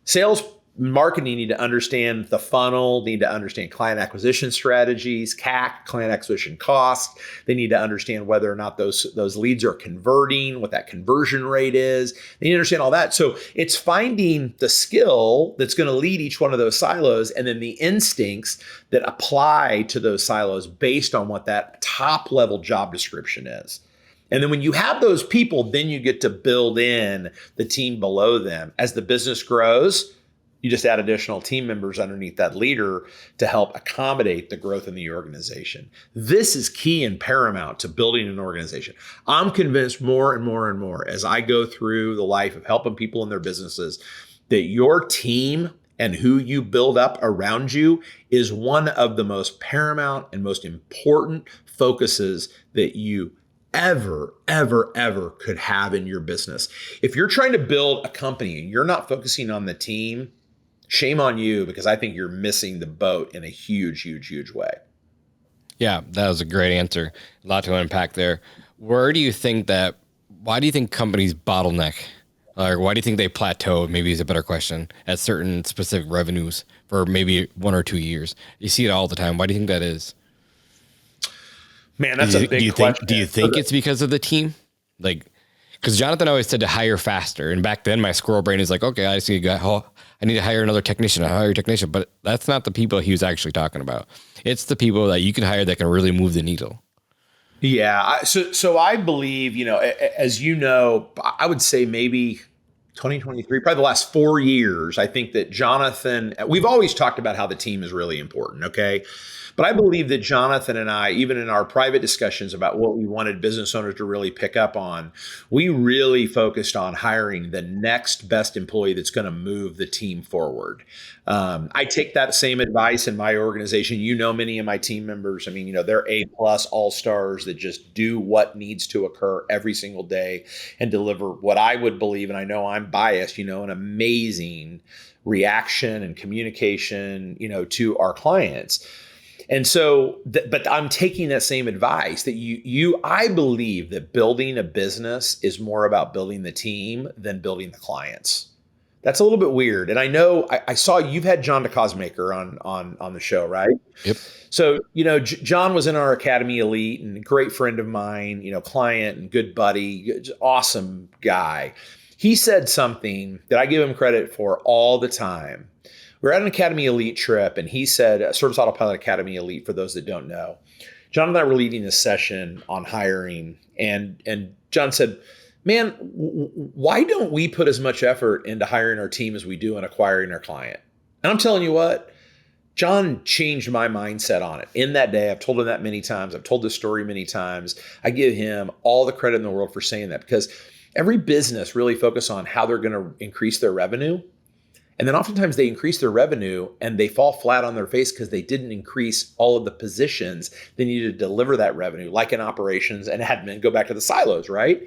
Speaker 2: Sales marketing need to understand the funnel, need to understand client acquisition strategies, CAC, client acquisition costs. They need to understand whether or not those leads are converting, what that conversion rate is. They need to understand all that. So it's finding the skill that's going to lead each one of those silos, and then the instincts that apply to those silos based on what that top level job description is. And then when you have those people, then you get to build in the team below them. As the business grows, you just add additional team members underneath that leader to help accommodate the growth in the organization. This is key and paramount to building an organization. I'm convinced more and more and more as I go through the life of helping people in their businesses that your team and who you build up around you is one of the most paramount and most important focuses that you ever could have in your business. If you're trying to build a company and you're not focusing on the team, shame on you, because I think you're missing the boat in a huge way.
Speaker 1: Yeah, that was a great answer. A lot to unpack there. Why do you think companies bottleneck? Or why do you think they plateau, maybe is a better question, at certain specific revenues for maybe 1 or 2 years? You see it all the time. Why do you think that is?
Speaker 2: Man, that's a big question.
Speaker 1: Do you think it's because of the team? Because Jonathan always said to hire faster. And back then my squirrel brain is like, okay, I need to hire another technician. I'll hire a technician. But that's not the people he was actually talking about. It's the people that you can hire that can really move the needle.
Speaker 2: Yeah. So I believe, as you know, I would say maybe 2023, probably the last 4 years, I think that Jonathan, we've always talked about how the team is really important. Okay. But I believe that Jonathan and I, even in our private discussions about what we wanted business owners to really pick up on, we really focused on hiring the next best employee that's going to move the team forward. I take that same advice in my organization. Many of my team members, they're A+ all-stars that just do what needs to occur every single day and deliver what I would believe, and I know I'm biased, an amazing reaction and communication, to our clients. And so, but I'm taking that same advice that I believe that building a business is more about building the team than building the clients. That's a little bit weird. And I know I saw you've had John DeCosmaker on the show, right?
Speaker 1: Yep.
Speaker 2: So, John was in our Academy Elite and a great friend of mine, client and good buddy, awesome guy. He said something that I give him credit for all the time. We're at an Academy Elite trip, and he said, Service Autopilot Academy Elite, for those that don't know. John and I were leading a session on hiring, and John said, man, why don't we put as much effort into hiring our team as we do in acquiring our client? And I'm telling you what, John changed my mindset on it. In that day, I've told him that many times. I've told this story many times. I give him all the credit in the world for saying that, because every business really focuses on how they're going to increase their revenue. And then oftentimes they increase their revenue and they fall flat on their face because they didn't increase all of the positions they needed to deliver that revenue, like in operations and admin. Go back to the silos, right?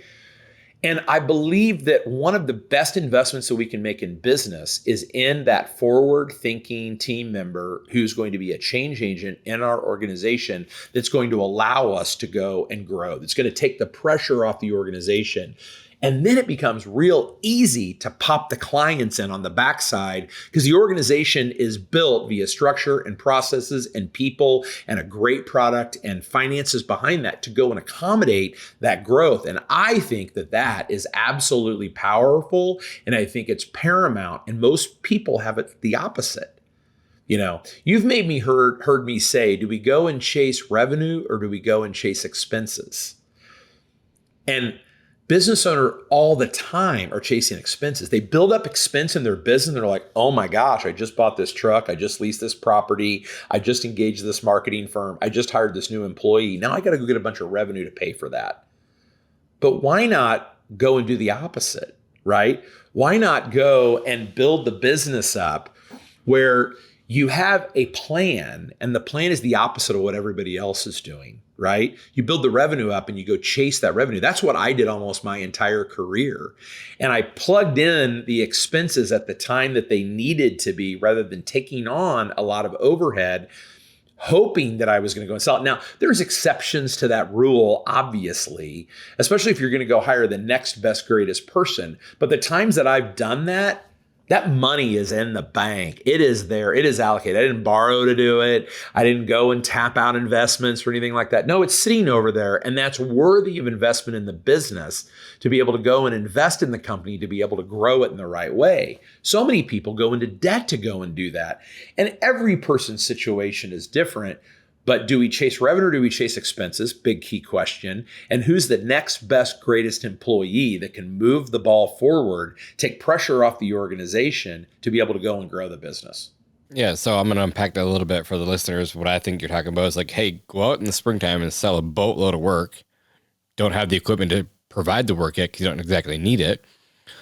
Speaker 2: And I believe that one of the best investments that we can make in business is in that forward-thinking team member who's going to be a change agent in our organization that's going to allow us to go and grow, that's going to take the pressure off the organization. And then it becomes real easy to pop the clients in on the backside because the organization is built via structure and processes and people and a great product and finances behind that to go and accommodate that growth. And I think that that is absolutely powerful. And I think it's paramount. And most people have it the opposite. You've made me heard me say, do we go and chase revenue or do we go and chase expenses? And business owners all the time are chasing expenses. They build up expense in their business. They're like, oh my gosh, I just bought this truck. I just leased this property. I just engaged this marketing firm. I just hired this new employee. Now I got to go get a bunch of revenue to pay for that. But why not go and do the opposite, right? Why not go and build the business up where you have a plan, and the plan is the opposite of what everybody else is doing, right? You build the revenue up and you go chase that revenue. That's what I did almost my entire career. And I plugged in the expenses at the time that they needed to be rather than taking on a lot of overhead, hoping that I was going to go and sell it. Now, there's exceptions to that rule, obviously, especially if you're going to go hire the next best, greatest person. But the times that I've done that, that money is in the bank. It is there. It is allocated. I didn't borrow to do it. I didn't go and tap out investments or anything like that. No, it's sitting over there, and that's worthy of investment in the business to be able to go and invest in the company to be able to grow it in the right way. So many people go into debt to go and do that. And every person's situation is different. But do we chase revenue or do we chase expenses? Big key question. And who's the next best, greatest employee that can move the ball forward, take pressure off the organization to be able to go and grow the business?
Speaker 1: Yeah, so I'm going to unpack that a little bit for the listeners. What I think you're talking about is like, hey, go out in the springtime and sell a boatload of work. Don't have the equipment to provide the work yet because you don't exactly need it.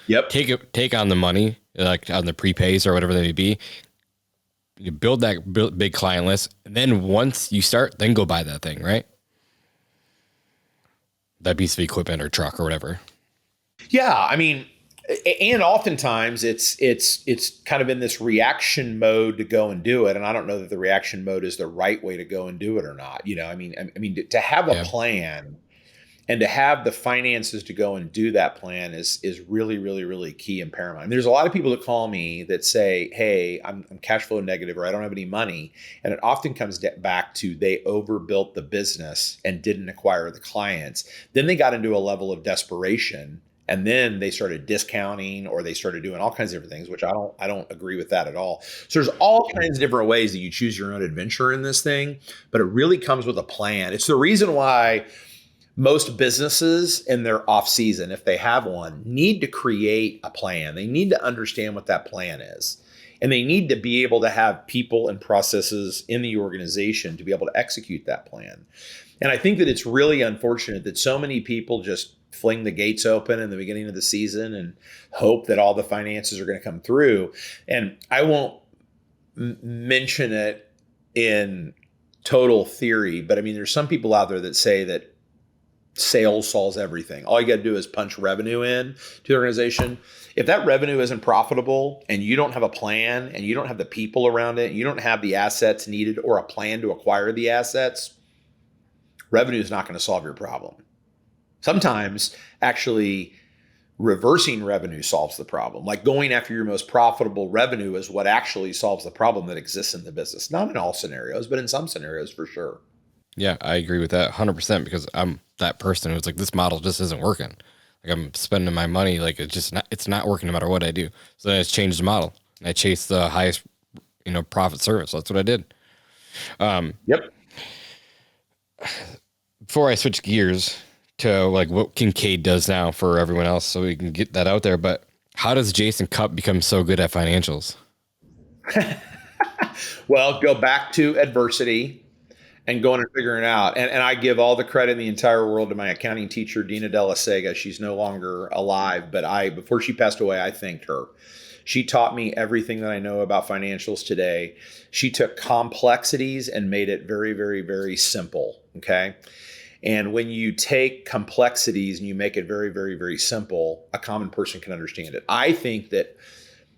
Speaker 2: Yep.
Speaker 1: Take on the money, like on the prepays or whatever they may be. You build that big client list, and then once you start, then go buy that thing, right? That piece of equipment or truck or whatever.
Speaker 2: Yeah, I mean, and oftentimes it's kind of in this reaction mode to go and do it, and I don't know that the reaction mode is the right way to go and do it or not. I mean, to have a plan and to have the finances to go and do that plan is really, really, really key and paramount. And there's a lot of people that call me that say, hey, I'm cash flow negative or I don't have any money. And it often comes back to they overbuilt the business and didn't acquire the clients. Then they got into a level of desperation and then they started discounting or they started doing all kinds of different things, which I don't agree with that at all. So there's all kinds of different ways that you choose your own adventure in this thing, but it really comes with a plan. It's the reason why most businesses in their off season, if they have one, need to create a plan. They need to understand what that plan is. And they need to be able to have people and processes in the organization to be able to execute that plan. And I think that it's really unfortunate that so many people just fling the gates open in the beginning of the season and hope that all the finances are going to come through. And I won't mention it in total theory, but I mean, there's some people out there that say that sales solves everything. All you got to do is punch revenue in to the organization. If that revenue isn't profitable and you don't have a plan and you don't have the people around it, you don't have the assets needed or a plan to acquire the assets, revenue is not going to solve your problem. Sometimes actually reversing revenue solves the problem. Like going after your most profitable revenue is what actually solves the problem that exists in the business. Not in all scenarios, but in some scenarios for sure.
Speaker 1: Yeah, I agree with that 100% because I'm that person who's like, this model just isn't working. Like I'm spending my money, like it's not working no matter what I do. So then I just changed the model and I chased the highest, profit service. That's what I did.
Speaker 2: Yep.
Speaker 1: Before I switch gears to like what Kincaid does now for everyone else, so we can get that out there. But how does Jason Cupp become so good at financials?
Speaker 2: Well, go back to adversity and going and figuring it out. And I give all the credit in the entire world to my accounting teacher, Dina Della Sega. She's no longer alive, but before she passed away, I thanked her. She taught me everything that I know about financials today. She took complexities and made it very, very, very simple. Okay. And when you take complexities and you make it very, very, very simple, a common person can understand it. I think that,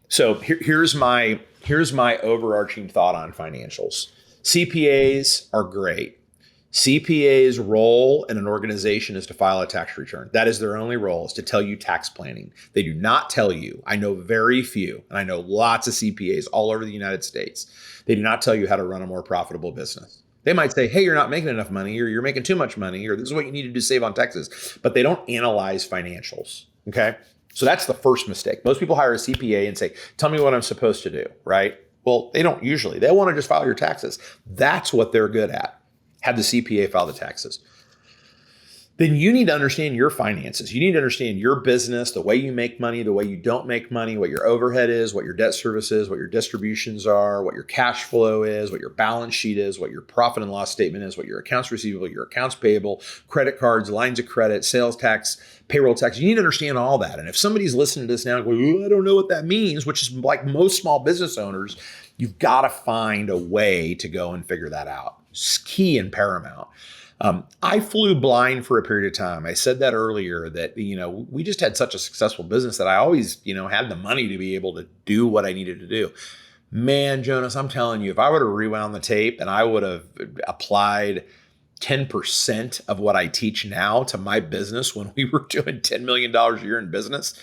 Speaker 2: so here's my overarching thought on financials. CPAs are great. CPA's role in an organization is to file a tax return. That is their only role, is to tell you tax planning. They do not tell you, I know very few, and I know lots of CPAs all over the United States. They do not tell you how to run a more profitable business. They might say, hey, you're not making enough money, or you're making too much money, or this is what you need to do to save on taxes. But they don't analyze financials, okay? So that's the first mistake. Most people hire a CPA and say, tell me what I'm supposed to do, right? Well, they don't usually. They want to just file your taxes. That's what they're good at. Have the CPA file the taxes. Then you need to understand your finances. You need to understand your business, the way you make money, the way you don't make money, what your overhead is, what your debt service is, what your distributions are, what your cash flow is, what your balance sheet is, what your profit and loss statement is, what your accounts receivable, your accounts payable, credit cards, lines of credit, sales tax, payroll tax. You need to understand all that. And if somebody's listening to this now and going, I don't know what that means, which is like most small business owners, you've got to find a way to go and figure that out. It's key and paramount. I flew blind for a period of time. I said that earlier that, we just had such a successful business that I always, had the money to be able to do what I needed to do. Man, Jonas, I'm telling you, if I would have rewound the tape and I would have applied 10% of what I teach now to my business when we were doing $10 million a year in business,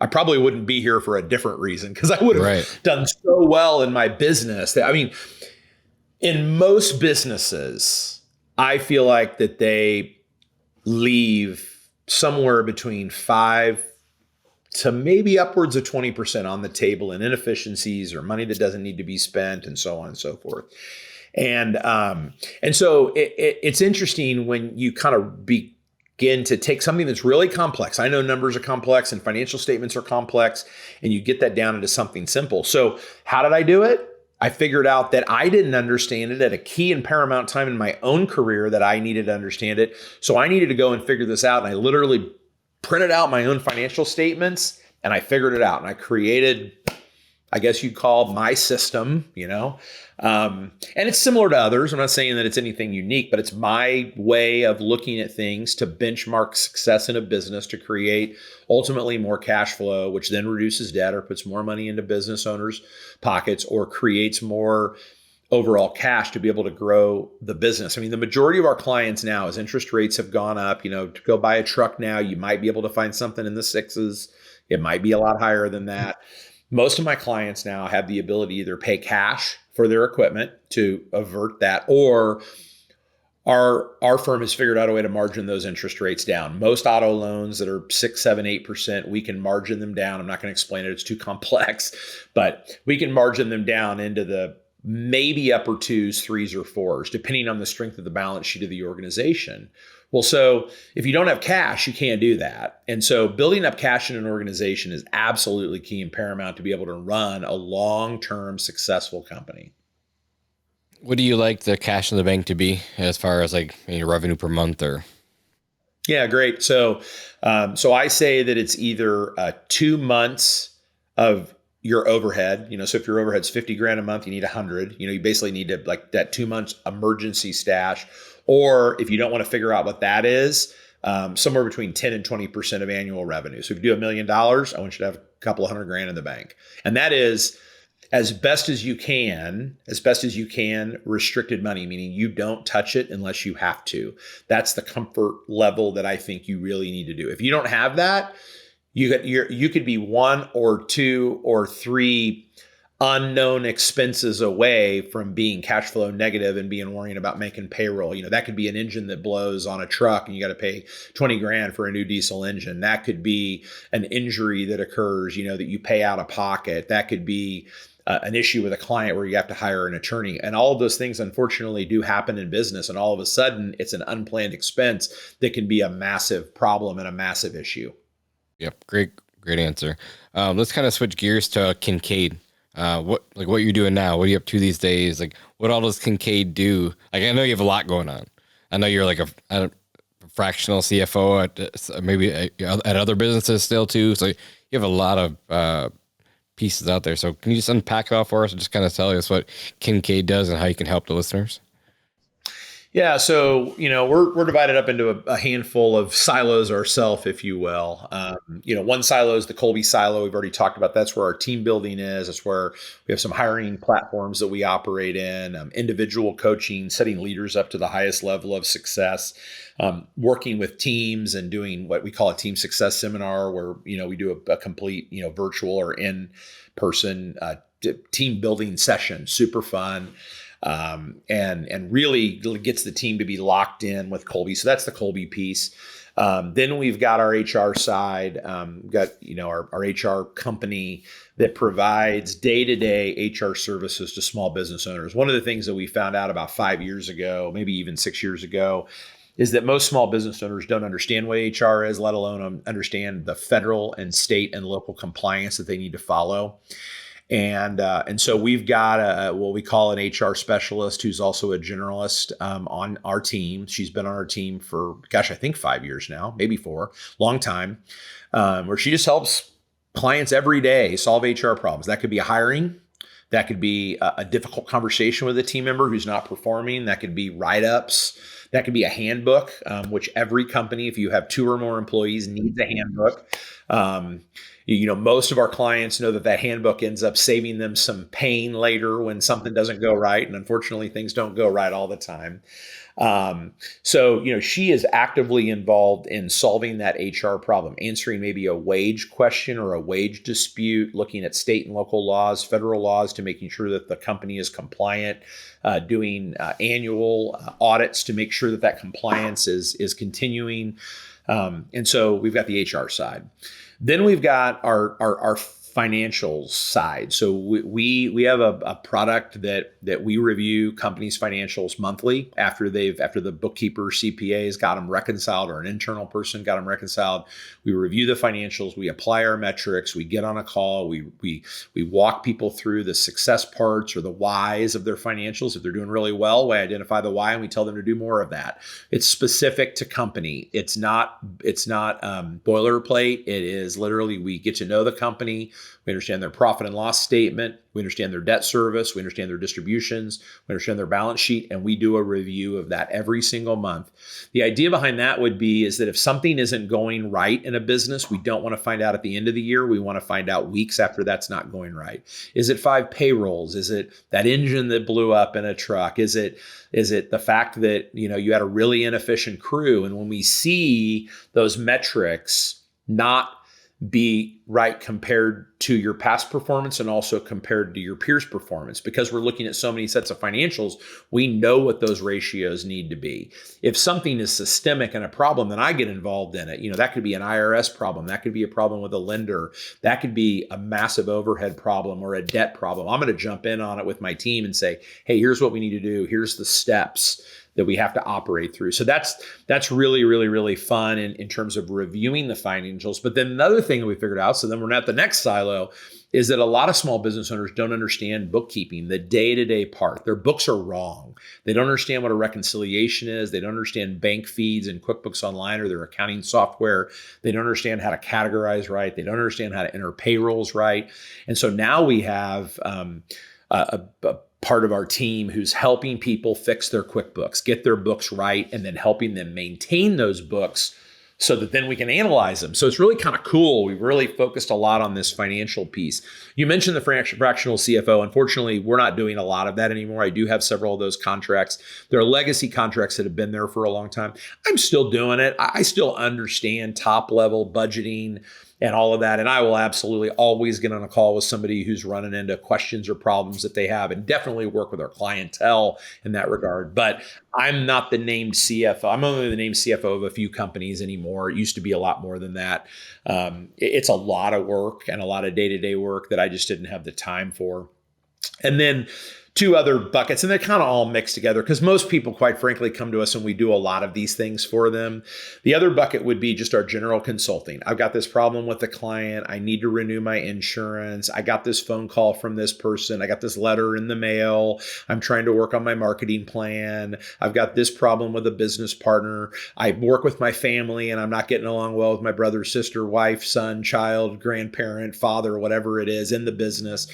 Speaker 2: I probably wouldn't be here for a different reason, because I would have done so well in my business. In most businesses, I feel like that they leave somewhere between 5 to maybe upwards of 20% on the table in inefficiencies or money that doesn't need to be spent, and so on and so forth. And so it's interesting when you kind of begin to take something that's really complex. I know numbers are complex and financial statements are complex, and you get that down into something simple. So how did I do it? I figured out that I didn't understand it at a key and paramount time in my own career that I needed to understand it. So I needed to go and figure this out. And I literally printed out my own financial statements and I figured it out. And I created, I guess you'd call my system, and it's similar to others. I'm not saying that it's anything unique, but it's my way of looking at things to benchmark success in a business to create ultimately more cash flow, which then reduces debt or puts more money into business owners' pockets or creates more overall cash to be able to grow the business. The majority of our clients now, as interest rates have gone up, to go buy a truck now, you might be able to find something in the 6s. It might be a lot higher than that. Most of my clients now have the ability to either pay cash for their equipment to avert that, or our firm has figured out a way to margin those interest rates down. Most auto loans that are 6, 7, 8%, we can margin them down. I'm not going to explain it. It's too complex, but we can margin them down into the maybe upper 2s, 3s, or 4s, depending on the strength of the balance sheet of the organization. Well, so if you don't have cash, you can't do that. And so building up cash in an organization is absolutely key and paramount to be able to run a long-term successful company.
Speaker 1: What do you like the cash in the bank to be as far as like revenue per month or?
Speaker 2: Yeah, great. So I say that it's either 2 months of your overhead, so if your overhead's 50 grand a month, you need 100, you basically need to like that 2 months emergency stash. Or if you don't want to figure out what that is, somewhere between 10 and 20% of annual revenue. So if you do $1 million, I want you to have a couple of $100,000 in the bank. And that is as best as you can, restricted money, meaning you don't touch it unless you have to. That's the comfort level that I think you really need to do. If you don't have that, you could be 1 or 2 or 3 unknown expenses away from being cash flow negative and being worrying about making payroll. That could be an engine that blows on a truck and you got to pay 20 grand for a new diesel engine. That could be an injury that occurs, that you pay out of pocket. That could be an issue with a client where you have to hire an attorney. And all of those things, unfortunately, do happen in business. And all of a sudden, it's an unplanned expense that can be a massive problem and a massive issue.
Speaker 1: Yep. Great answer. Let's kind of switch gears to Kincaid. What you're doing now? What are you up to these days? Like, what all does Kincaid do? Like, I know you have a lot going on. I know you're like a fractional CFO at maybe at other businesses still too. So you have a lot of pieces out there. So can you just unpack it all for us and just kind of tell us what Kincaid does and how you can help the listeners?
Speaker 2: Yeah. So, we're divided up into a handful of silos ourselves, if you will. One silo is the Kolbe silo. We've already talked about. That's where our team building is. That's where we have some hiring platforms that we operate in, individual coaching, setting leaders up to the highest level of success, working with teams and doing what we call a team success seminar where, we do a complete, virtual or in-person team building session. Super fun. And really gets the team to be locked in with Kolbe. So that's the Kolbe piece. Then we've got our HR side, our HR company that provides day-to-day HR services to small business owners. One of the things that we found out about 5 years ago, maybe even 6 years ago, is that most small business owners don't understand what HR is, let alone understand the federal and state and local compliance that they need to follow. And so we've got what we call an HR specialist who's also a generalist on our team. She's been on our team for, I think 5 years now, maybe 4, long time, where she just helps clients every day solve HR problems. That could be a hiring. That could be a difficult conversation with a team member who's not performing. That could be write-ups. That could be a handbook, which every company, if you have 2 or more employees, needs a handbook. Most of our clients know that handbook ends up saving them some pain later when something doesn't go right. And unfortunately, things don't go right all the time. So she is actively involved in solving that HR problem, answering maybe a wage question or a wage dispute, looking at state and local laws, federal laws to making sure that the company is compliant, doing annual audits to make sure that compliance is continuing. And so we've got the HR side. Then we've got our financials side. So we have a product that we review companies' financials monthly after the bookkeeper CPA has got them reconciled or an internal person got them reconciled. We review the financials, we apply our metrics, we get on a call, we walk people through the success parts or the whys of their financials. If they're doing really well, we identify the why and we tell them to do more of that. It's specific to company. It's not boilerplate. It is literally we get to know the company. We understand their profit and loss statement. We understand their debt service. We understand their distributions. We understand their balance sheet. And we do a review of that every single month. The idea behind that is that if something isn't going right in a business, we don't want to find out at the end of the year. We want to find out weeks after that's not going right. Is it 5 payrolls? Is it that engine that blew up in a truck? Is it the fact that, you had a really inefficient crew? And when we see those metrics not be right compared to your past performance and also compared to your peers' performance, because we're looking at so many sets of financials, we know what those ratios need to be. If something is systemic and a problem, then I get involved in it. That could be an IRS problem. That could be a problem with a lender. That could be a massive overhead problem or a debt problem. I'm going to jump in on it with my team and say, hey, here's what we need to do. Here's the steps that we have to operate through. So that's really, really, really fun in terms of reviewing the financials. But then another thing that we figured out, else. And then we're at the next silo is that a lot of small business owners don't understand bookkeeping, the day-to-day part. Their books are wrong. They don't understand what a reconciliation is. They don't understand bank feeds in QuickBooks Online or their accounting software. They don't understand how to categorize right. They don't understand how to enter payrolls right. And so now we have a part of our team who's helping people fix their QuickBooks, get their books right, and then helping them maintain those books so that then we can analyze them. So it's really kind of cool. We've really focused a lot on this financial piece. You mentioned the fractional CFO. Unfortunately, we're not doing a lot of that anymore. I do have several of those contracts. There are legacy contracts that have been there for a long time. I'm still doing it. I still understand top level budgeting and all of that. And I will absolutely always get on a call with somebody who's running into questions or problems that they have, and definitely work with our clientele in that regard. But I'm not the named CFO. I'm only the named CFO of a few companies anymore. It used to be a lot more than that. It's a lot of work and a lot of day-to-day work that I just didn't have the time for. And then two other buckets, and they're kind of all mixed together because most people, quite frankly, come to us and we do a lot of these things for them. The other bucket would be just our general consulting. I've got this problem with the client. I need to renew my insurance. I got this phone call from this person. I got this letter in the mail. I'm trying to work on my marketing plan. I've got this problem with a business partner. I work with my family and I'm not getting along well with my brother, sister, wife, son, child, grandparent, father, whatever it is in the business.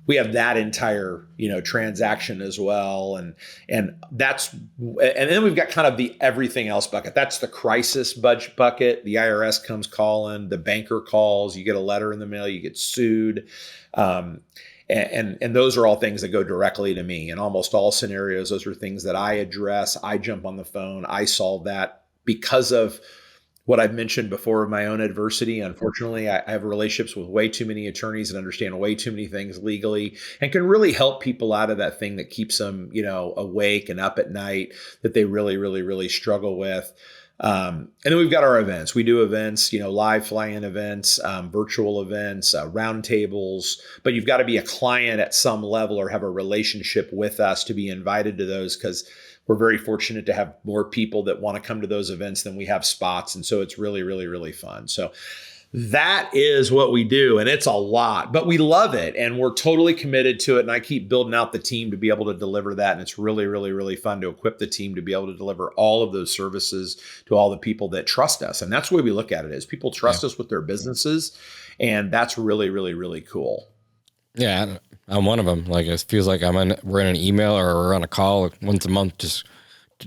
Speaker 2: We have that entire, transaction as well. And then we've got kind of the everything else bucket. That's the crisis budget bucket. The IRS comes calling, the banker calls, you get a letter in the mail, you get sued. And those are all things that go directly to me. In almost all scenarios, those are things that I address. I jump on the phone. I solve that because of what I've mentioned before of my own adversity. Unfortunately, I have relationships with way too many attorneys that understand way too many things legally and can really help people out of that thing that keeps them, awake and up at night that they really, really, really struggle with. And then we've got our events. We do events, live fly-in events, virtual events, roundtables, but you've got to be a client at some level or have a relationship with us to be invited to those, because we're very fortunate to have more people that want to come to those events than we have spots. And so it's really, really, really fun. So that is what we do. And it's a lot, but we love it. And we're totally committed to it. And I keep building out the team to be able to deliver that. And it's really, really, really fun to equip the team to be able to deliver all of those services to all the people that trust us. And that's the way we look at it, is people trust us with their businesses. And that's really, really, really cool.
Speaker 1: Yeah, I'm one of them. Like, it feels like we're in an email or we're on a call once a month, just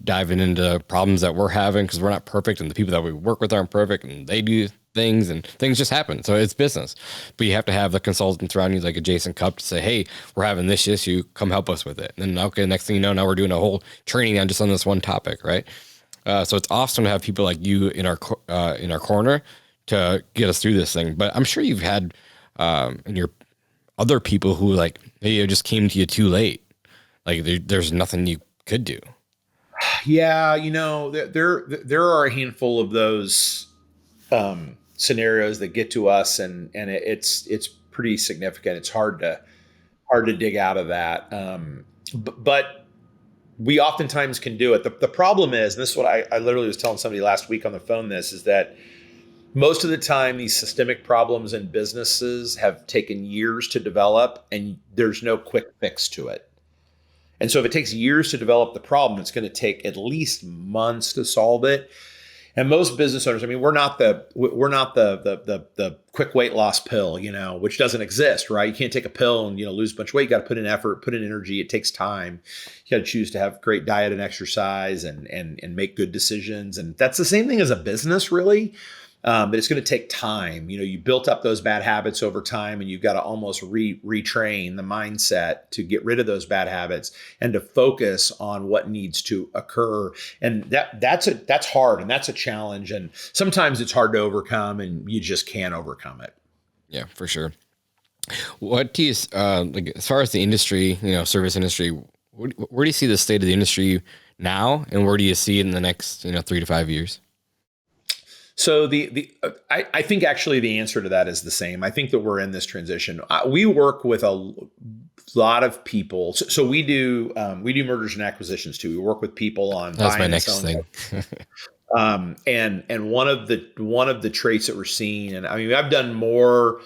Speaker 1: diving into problems that we're having, because we're not perfect and the people that we work with aren't perfect and they do things and things just happen. So it's business, but you have to have the consultants around you, like a Jason Cupp, to say, hey, we're having this issue, come help us with it. And then, okay, next thing you know, now we're doing a whole training on this one topic, right? So it's awesome to have people like you in our corner to get us through this thing. But I'm sure you've had in your other people who maybe it just came to you too late. Like there's nothing you could do.
Speaker 2: Yeah. There are a handful of those scenarios that get to us, and it's pretty significant. It's hard to dig out of that. But we oftentimes can do it. The problem is, and this is what I literally was telling somebody last week on the phone, is that most of the time, these systemic problems in businesses have taken years to develop, and there's no quick fix to it. And so if it takes years to develop the problem, it's going to take at least months to solve it. And most business owners, we're not the quick weight loss pill, which doesn't exist, right? You can't take a pill and, lose a bunch of weight. You got to put in effort, put in energy. It takes time. You got to choose to have great diet and exercise and make good decisions. And that's the same thing as a business, really. But it's going to take time. You built up those bad habits over time, and you've got to almost retrain the mindset to get rid of those bad habits and to focus on what needs to occur. And that's hard, and that's a challenge. And sometimes it's hard to overcome, and you just can't overcome it.
Speaker 1: Yeah, for sure. What do you, as far as the industry, service industry, where do you see the state of the industry now, and where do you see it in the next, 3 to 5 years?
Speaker 2: So I think actually the answer to that is the same. I think that we're in this transition. We work with a lot of people. So we do mergers and acquisitions too. We work with people on.
Speaker 1: That's my next thing.
Speaker 2: And one of the traits that we're seeing, and I mean, I've done more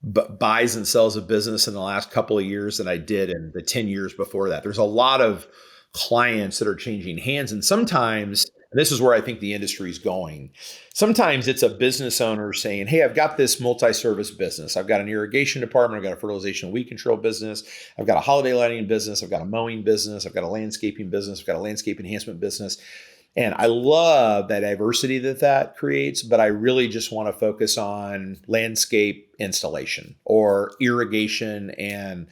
Speaker 2: buys and sells of business in the last couple of years than I did in the 10 years before that. There's a lot of clients that are changing hands. And sometimes, and this is where I think the industry is going, sometimes it's a business owner saying, hey, I've got this multi-service business. I've got an irrigation department. I've got a fertilization and weed control business. I've got a holiday lighting business. I've got a mowing business. I've got a landscaping business. I've got a landscape enhancement business. And I love that diversity that creates, but I really just want to focus on landscape installation or irrigation and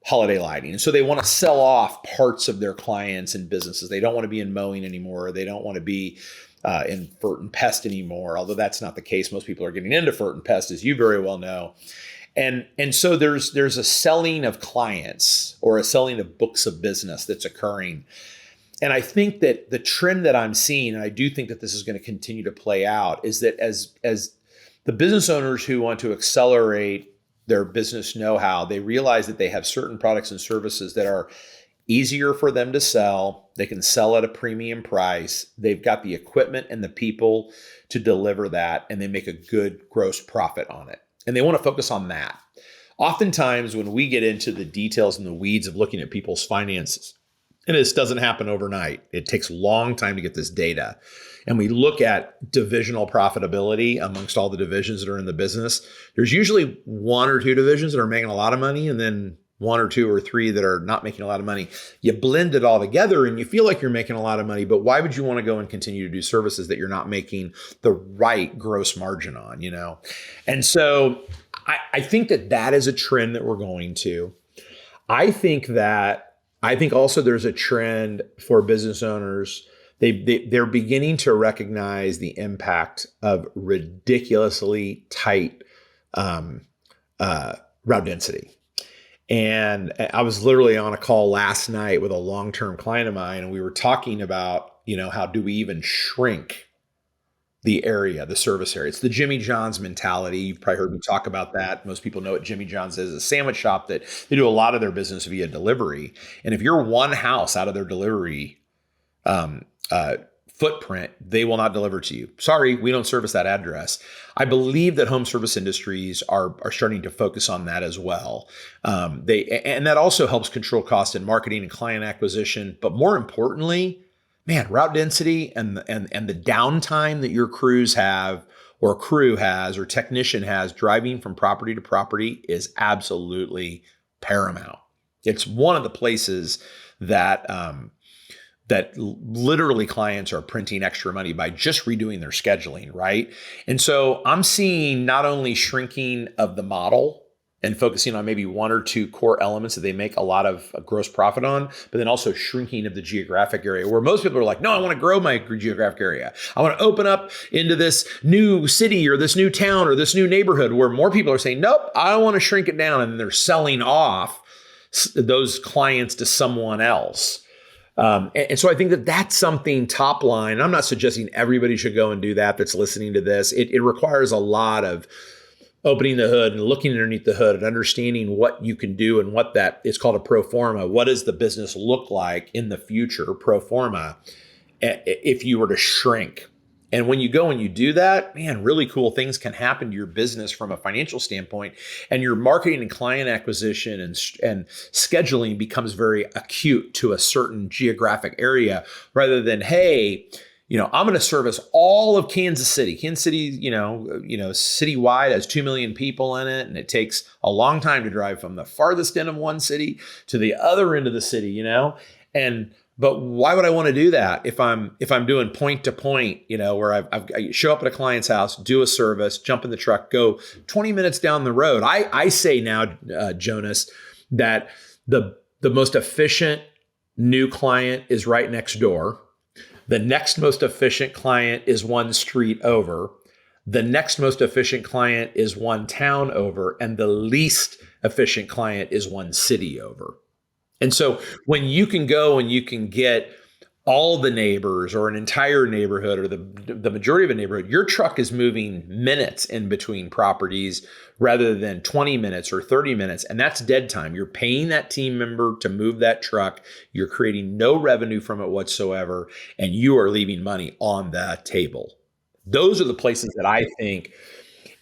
Speaker 2: holiday lighting. And so they want to sell off parts of their clients and businesses. They don't want to be in mowing anymore. They don't want to be in fert and pest anymore, although that's not the case. Most people are getting into fert and pest, as you very well know. And so there's a selling of clients or a selling of books of business that's occurring. And I think that the trend that I'm seeing, and I do think that this is going to continue to play out, is that as the business owners who want to accelerate their business know-how, they realize that they have certain products and services that are easier for them to sell. They can sell at a premium price. They've got the equipment and the people to deliver that, and they make a good gross profit on it. And they want to focus on that. Oftentimes, when we get into the details and the weeds of looking at people's finances, and this doesn't happen overnight, it takes a long time to get this data, and we look at divisional profitability amongst all the divisions that are in the business, there's usually one or two divisions that are making a lot of money and then one or two or three that are not making a lot of money. You blend it all together and you feel like you're making a lot of money, but why would you want to go and continue to do services that you're not making the right gross margin on, you know? And so I think that is a trend that we're going to. I think also there's a trend for business owners. They're beginning to recognize the impact of ridiculously tight route density. And I was literally on a call last night with a long-term client of mine, and we were talking about, how do we even shrink the area, the service area? It's the Jimmy John's mentality. You've probably heard me talk about that. Most people know what Jimmy John's is, a sandwich shop that they do a lot of their business via delivery. And if you're one house out of their delivery footprint, they will not deliver to you. Sorry, we don't service that address. I believe that home service industries are starting to focus on that as well. And that also helps control cost in marketing and client acquisition. But more importantly, man, route density and the downtime that your crews have or crew has or technician has driving from property to property is absolutely paramount. It's one of the places that literally clients are printing extra money by just redoing their scheduling, right? And so I'm seeing not only shrinking of the model and focusing on maybe one or two core elements that they make a lot of gross profit on, but then also shrinking of the geographic area where most people are like, no, I want to grow my geographic area. I want to open up into this new city or this new town or this new neighborhood, where more people are saying, nope, I want to shrink it down. And they're selling off those clients to someone else. And so I think that's something top line. I'm not suggesting everybody should go and do that that's listening to this. It requires a lot of opening the hood and looking underneath the hood and understanding what you can do and what that is called a pro forma. What does the business look like in the future, pro forma, if you were to shrink? And when you go and you do that, man, really cool things can happen to your business from a financial standpoint. And your marketing and client acquisition and scheduling becomes very acute to a certain geographic area rather than, hey, I'm going to service all of Kansas City. Kansas City, citywide has 2 million people in it. And it takes a long time to drive from the farthest end of one city to the other end of the city, But why would I want to do that if I'm doing point to point, where I show up at a client's house, do a service, jump in the truck, go 20 minutes down the road? I say now, Jonas, that the most efficient new client is right next door. The next most efficient client is one street over. The next most efficient client is one town over. And the least efficient client is one city over. And so when you can go and you can get all the neighbors or an entire neighborhood or the majority of a neighborhood, your truck is moving minutes in between properties rather than 20 minutes or 30 minutes. And that's dead time. You're paying that team member to move that truck. You're creating no revenue from it whatsoever. And you are leaving money on the table. Those are the places that I think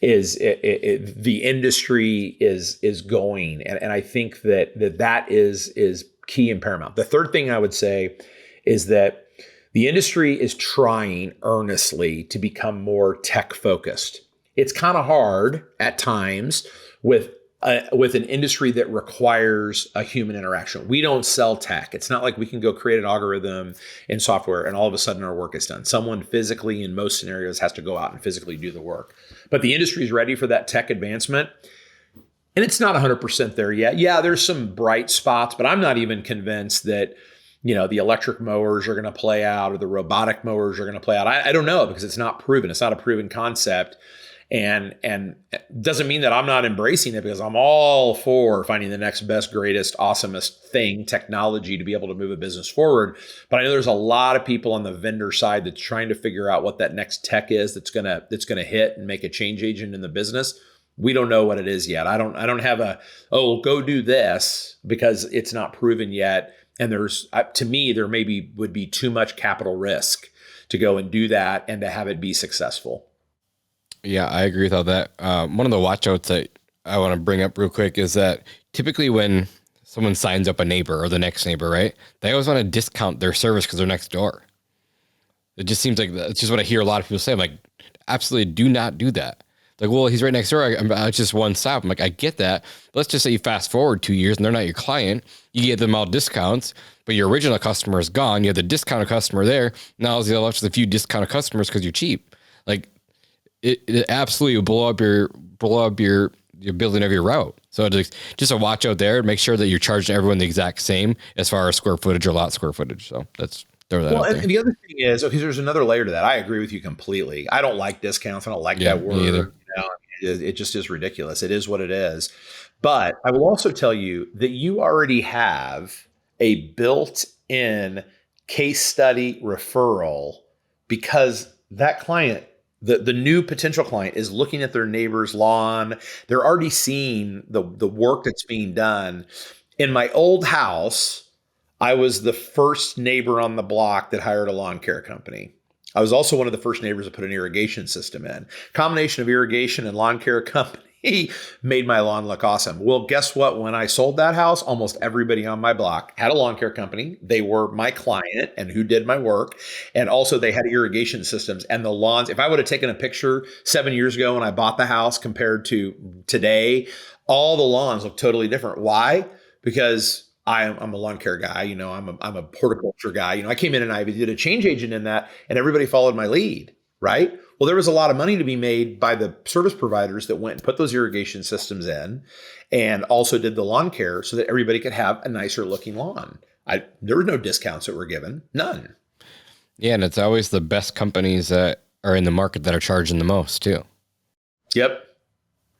Speaker 2: the industry is going. And I think that is key and paramount. The third thing I would say is that the industry is trying earnestly to become more tech focused. It's kind of hard at times with an industry that requires a human interaction. We don't sell tech. It's not like we can go create an algorithm in software and all of a sudden our work is done. Someone physically, in most scenarios, has to go out and physically do the work. But the industry is ready for that tech advancement. And it's not 100% there yet. Yeah, there's some bright spots, but I'm not even convinced that the electric mowers are going to play out or the robotic mowers are going to play out. I don't know, because it's not proven. It's not a proven concept. And it doesn't mean that I'm not embracing it, because I'm all for finding the next best, greatest, awesomest thing, technology, to be able to move a business forward. But I know there's a lot of people on the vendor side that's trying to figure out what that next tech is that's gonna hit and make a change agent in the business. We don't know what it is yet. I don't have go do this, because it's not proven yet. And to me, there would be too much capital risk to go and do that and to have it be successful.
Speaker 1: Yeah, I agree with all that. One of the watch outs that I want to bring up real quick is that typically when someone signs up a neighbor or the next neighbor, right, they always want to discount their service because they're next door. It just seems like it's just what I hear a lot of people say. I'm like, absolutely do not do that. Like, well, he's right next door. It's just one stop. I'm like, I get that. Let's just say you fast forward 2 years and they're not your client. You give them all discounts, but your original customer is gone. You have the discounted customer there. Now there's left with a few discounted customers because you're cheap. Like, it absolutely will blow up your building of your route. So just a watch out there. Make sure that you're charging everyone the exact same as far as square footage or lot square footage. So that's throw that out there.
Speaker 2: And the other thing is, okay, there's another layer to that. I agree with you completely. I don't like discounts. I don't like that word.
Speaker 1: Me either.
Speaker 2: It just is ridiculous. It is what it is. But I will also tell you that you already have a built-in case study referral, because that client, the new potential client, is looking at their neighbor's lawn. They're already seeing the work that's being done. In my old house, I was the first neighbor on the block that hired a lawn care company. I was also one of the first neighbors to put an irrigation system in. Combination of irrigation and lawn care company made my lawn look awesome. Well, guess what? When I sold that house, almost everybody on my block had a lawn care company. They were my client and who did my work. And also they had irrigation systems, and the lawns. If I would have taken a picture 7 years ago when I bought the house compared to today, all the lawns look totally different. Why? Because I'm a lawn care guy, I'm a horticulture guy. I came in and I did a change agent in that, and everybody followed my lead, right? Well, there was a lot of money to be made by the service providers that went and put those irrigation systems in and also did the lawn care so that everybody could have a nicer looking lawn. There were no discounts that were given, none.
Speaker 1: Yeah, and it's always the best companies that are in the market that are charging the most too.
Speaker 2: Yep.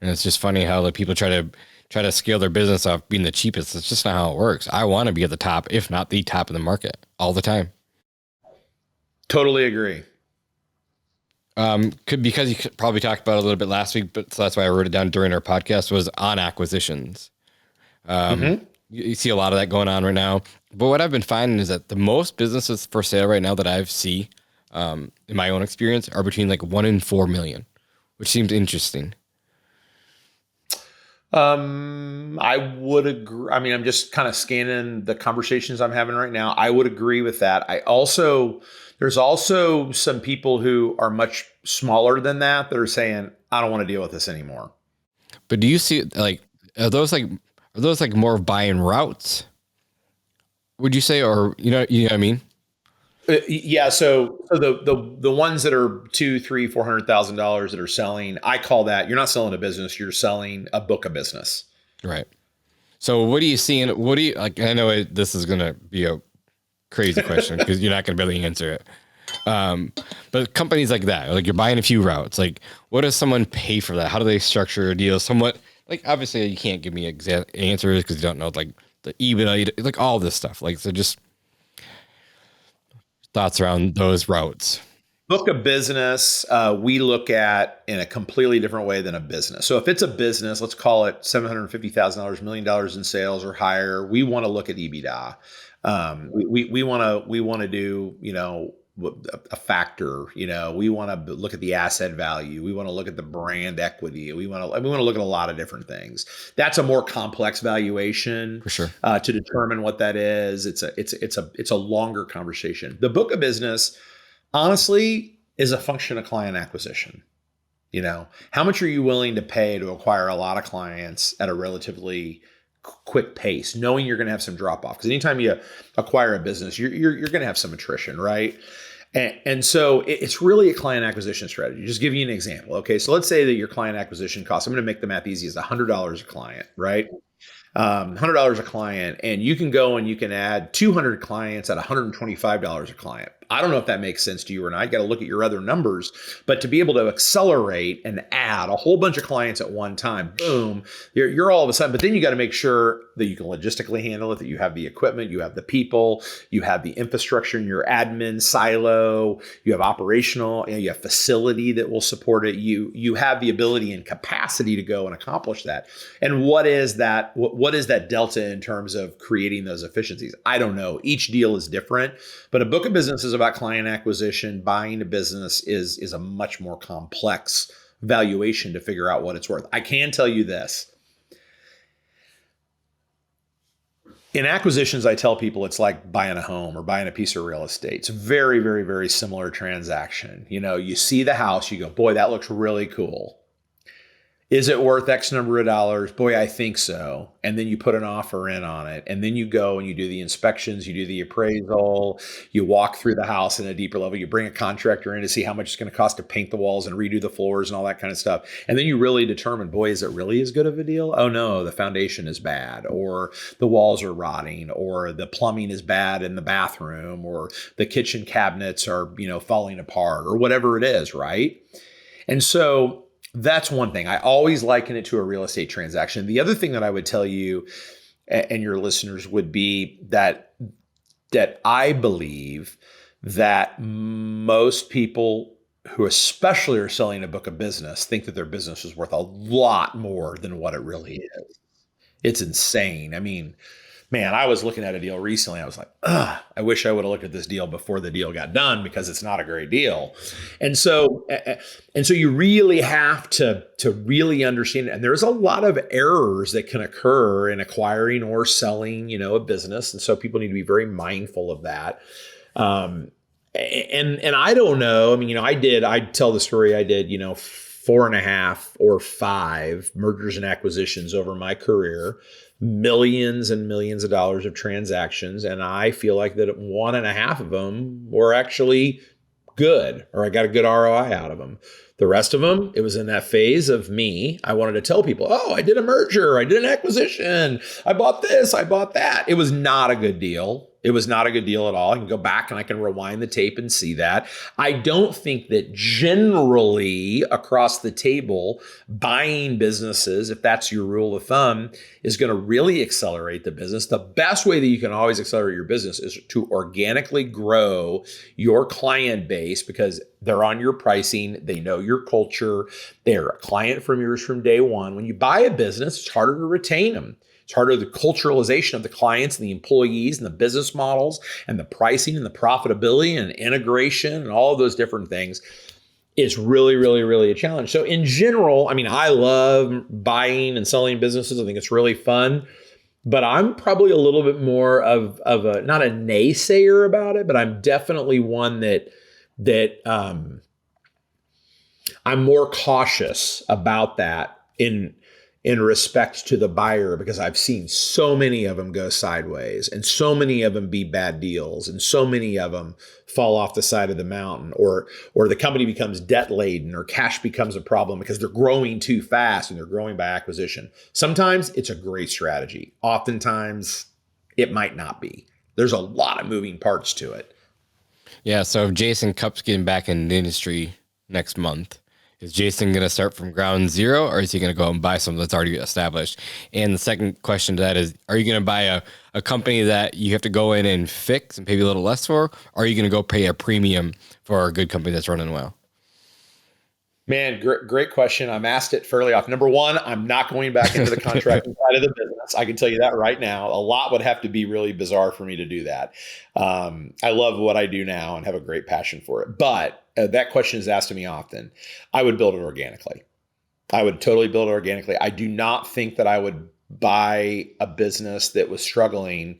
Speaker 1: And it's just funny how the people try to scale their business off being the cheapest. It's just not how it works. I want to be at the top, if not the top of the market, all the time.
Speaker 2: Totally agree.
Speaker 1: Because you probably talked about it a little bit last week, but so that's why I wrote it down during our podcast, was on acquisitions. You see a lot of that going on right now. But what I've been finding is that the most businesses for sale right now that I've seen, in my own experience, are between like 1 and 4 million, which seems interesting.
Speaker 2: I would agree. I mean, I'm just kind of scanning the conversations I'm having right now. I would agree with that. There's also some people who are much smaller than that are saying, I don't want to deal with this anymore.
Speaker 1: But do you see, like, are those more buying routes? Would you say, or, you know what I mean?
Speaker 2: Yeah. So the ones that are $200,000, $300,000, $400,000 that are selling, I call that, you're not selling a business, you're selling a book of business.
Speaker 1: Right. So what are you seeing? What do you like? I know this is going to be a crazy question because you're not going to be able to answer it. But companies like that, like you're buying a few routes, like what does someone pay for that? How do they structure a deal? Somewhat, like, obviously you can't give me exact answers because you don't know like the EBITDA, like all this stuff. Like, so just thoughts around those routes?
Speaker 2: Book of business, we look at in a completely different way than a business. So if it's a business, let's call it $750,000, $1 million in sales or higher, we want to look at EBITDA. We want to do, a factor, we want to look at the asset value. We want to look at the brand equity. We want to look at a lot of different things. That's a more complex valuation
Speaker 1: For sure.
Speaker 2: to determine what that is. It's a longer conversation. The book of business, honestly, is a function of client acquisition. How much are you willing to pay to acquire a lot of clients at a relatively quick pace, knowing you're going to have some drop off? Because anytime you acquire a business, you're going to have some attrition, right? And so it's really a client acquisition strategy. Just give you an example. Okay, so let's say that your client acquisition cost, I'm going to make the math easy, is $100 a client, right? $100 a client, and you can go and you can add 200 clients at $125 a client. I don't know if that makes sense to you or not. I got to look at your other numbers, but to be able to accelerate and add a whole bunch of clients at one time, boom, you're all of a sudden, but then you got to make sure that you can logistically handle it, that you have the equipment, you have the people, you have the infrastructure in your admin silo, you have operational, you have facility that will support it. You have the ability and capacity to go and accomplish that. And what is that? What is that delta in terms of creating those efficiencies? I don't know. Each deal is different, but a book of business is about client acquisition. Buying a business is a much more complex valuation to figure out what it's worth. I can tell you this. In acquisitions, I tell people it's like buying a home or buying a piece of real estate. It's a very, very, very similar transaction. You see the house, you go, boy, that looks really cool. Is it worth X number of dollars? Boy, I think so. And then you put an offer in on it. And then you go and you do the inspections, you do the appraisal, you walk through the house in a deeper level, you bring a contractor in to see how much it's going to cost to paint the walls and redo the floors and all that kind of stuff. And then you really determine, boy, is it really as good of a deal? Oh no, the foundation is bad, or the walls are rotting, or the plumbing is bad in the bathroom, or the kitchen cabinets are, falling apart, or whatever it is, right? And so that's one thing. I always liken it to a real estate transaction. The other thing that I would tell you and your listeners would be that I believe that most people who especially are selling a book of business think that their business is worth a lot more than what it really is. It's insane. I mean, man, I was looking at a deal recently. I was like, I wish I would have looked at this deal before the deal got done, because it's not a great deal. And so you really have to really understand it. And there's a lot of errors that can occur in acquiring or selling, a business. And so people need to be very mindful of that. And I don't know. I mean, I tell the story. I did, 4.5 or 5 mergers and acquisitions over my career, millions and millions of dollars of transactions. And I feel like that 1.5 of them were actually good, or I got a good ROI out of them. The rest of them, it was in that phase of me. I wanted to tell people, I did a merger, I did an acquisition, I bought this, I bought that. It was not a good deal. It was not a good deal at all. I can go back and I can rewind the tape and see that. I don't think that generally across the table, buying businesses, if that's your rule of thumb, is going to really accelerate the business. The best way that you can always accelerate your business is to organically grow your client base, because they're on your pricing. They know your culture. They're a client from yours from day one. When you buy a business, it's harder to retain them. It's harder, the culturalization of the clients and the employees and the business models and the pricing and the profitability and integration and all of those different things is really, really, really a challenge. So in general, I mean, I love buying and selling businesses. I think it's really fun, but I'm probably a little bit more of a, not a naysayer about it, but I'm definitely one that I'm more cautious about that in respect to the buyer, because I've seen so many of them go sideways and so many of them be bad deals and so many of them fall off the side of the mountain, or the company becomes debt laden, or cash becomes a problem because they're growing too fast and they're growing by acquisition. Sometimes it's a great strategy. Oftentimes it might not be. There's a lot of moving parts to it.
Speaker 1: Yeah. So if Jason Cupp's getting back in the industry next month, Is Jason going to start from ground zero, or is he going to go and buy something that's already established? And the second question to that is, are you going to buy a company that you have to go in and fix and pay a little less for? Or are you going to go pay a premium for a good company that's running well?
Speaker 2: Man, great question. I'm asked it fairly often. Number one, I'm not going back into the contracting side of the business. I can tell you that right now. A lot would have to be really bizarre for me to do that. I love what I do now and have a great passion for it. But that question is asked to me often. I would build it organically. I would totally build it organically. I do not think that I would buy a business that was struggling,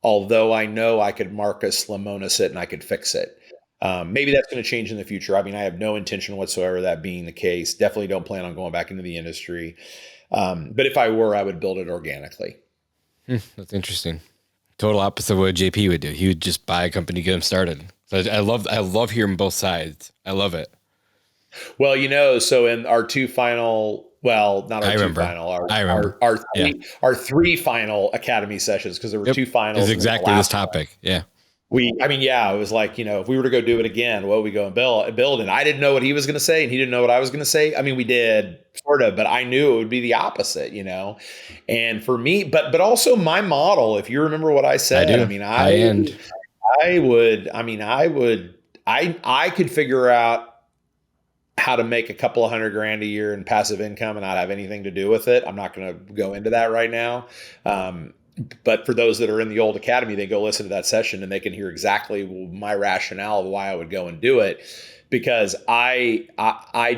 Speaker 2: although I know I could Marcus Lemonis it and I could fix it. Maybe that's going to change in the future. I mean, I have no intention whatsoever of that being the case. Definitely don't plan on going back into the industry. But if I were, I would build it organically.
Speaker 1: That's interesting. Total opposite of what JP would do. He would just buy a company, get him started. So I love hearing both sides. I love it.
Speaker 2: Well, so in our two final, well, not our two final, our three final academy sessions, because there were two finals.
Speaker 1: It's exactly this topic. Yeah.
Speaker 2: It was like, if we were to go do it again, what would we go and build? And I didn't know what he was going to say, and he didn't know what I was going to say. I mean, we did sort of, but I knew it would be the opposite, And for me, but also my model, if you remember what I said, I could figure out how to make a couple of $100,000 a year in passive income and not have anything to do with it. I'm not going to go into that right now. But for those that are in the old academy, they go listen to that session and they can hear exactly my rationale of why I would go and do it. Because I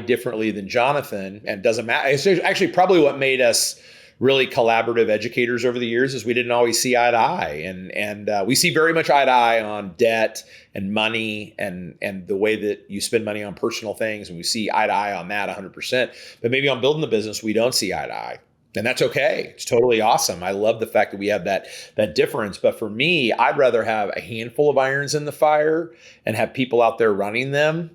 Speaker 2: differently than Jonathan, and it doesn't matter. It's actually probably what made us really collaborative educators over the years is we didn't always see eye to eye. And we see very much eye to eye on debt and money and the way that you spend money on personal things. And we see eye to eye on that 100%. But maybe on building the business, we don't see eye to eye. And that's okay. It's totally awesome. I love the fact that we have that difference. But for me, I'd rather have a handful of irons in the fire and have people out there running them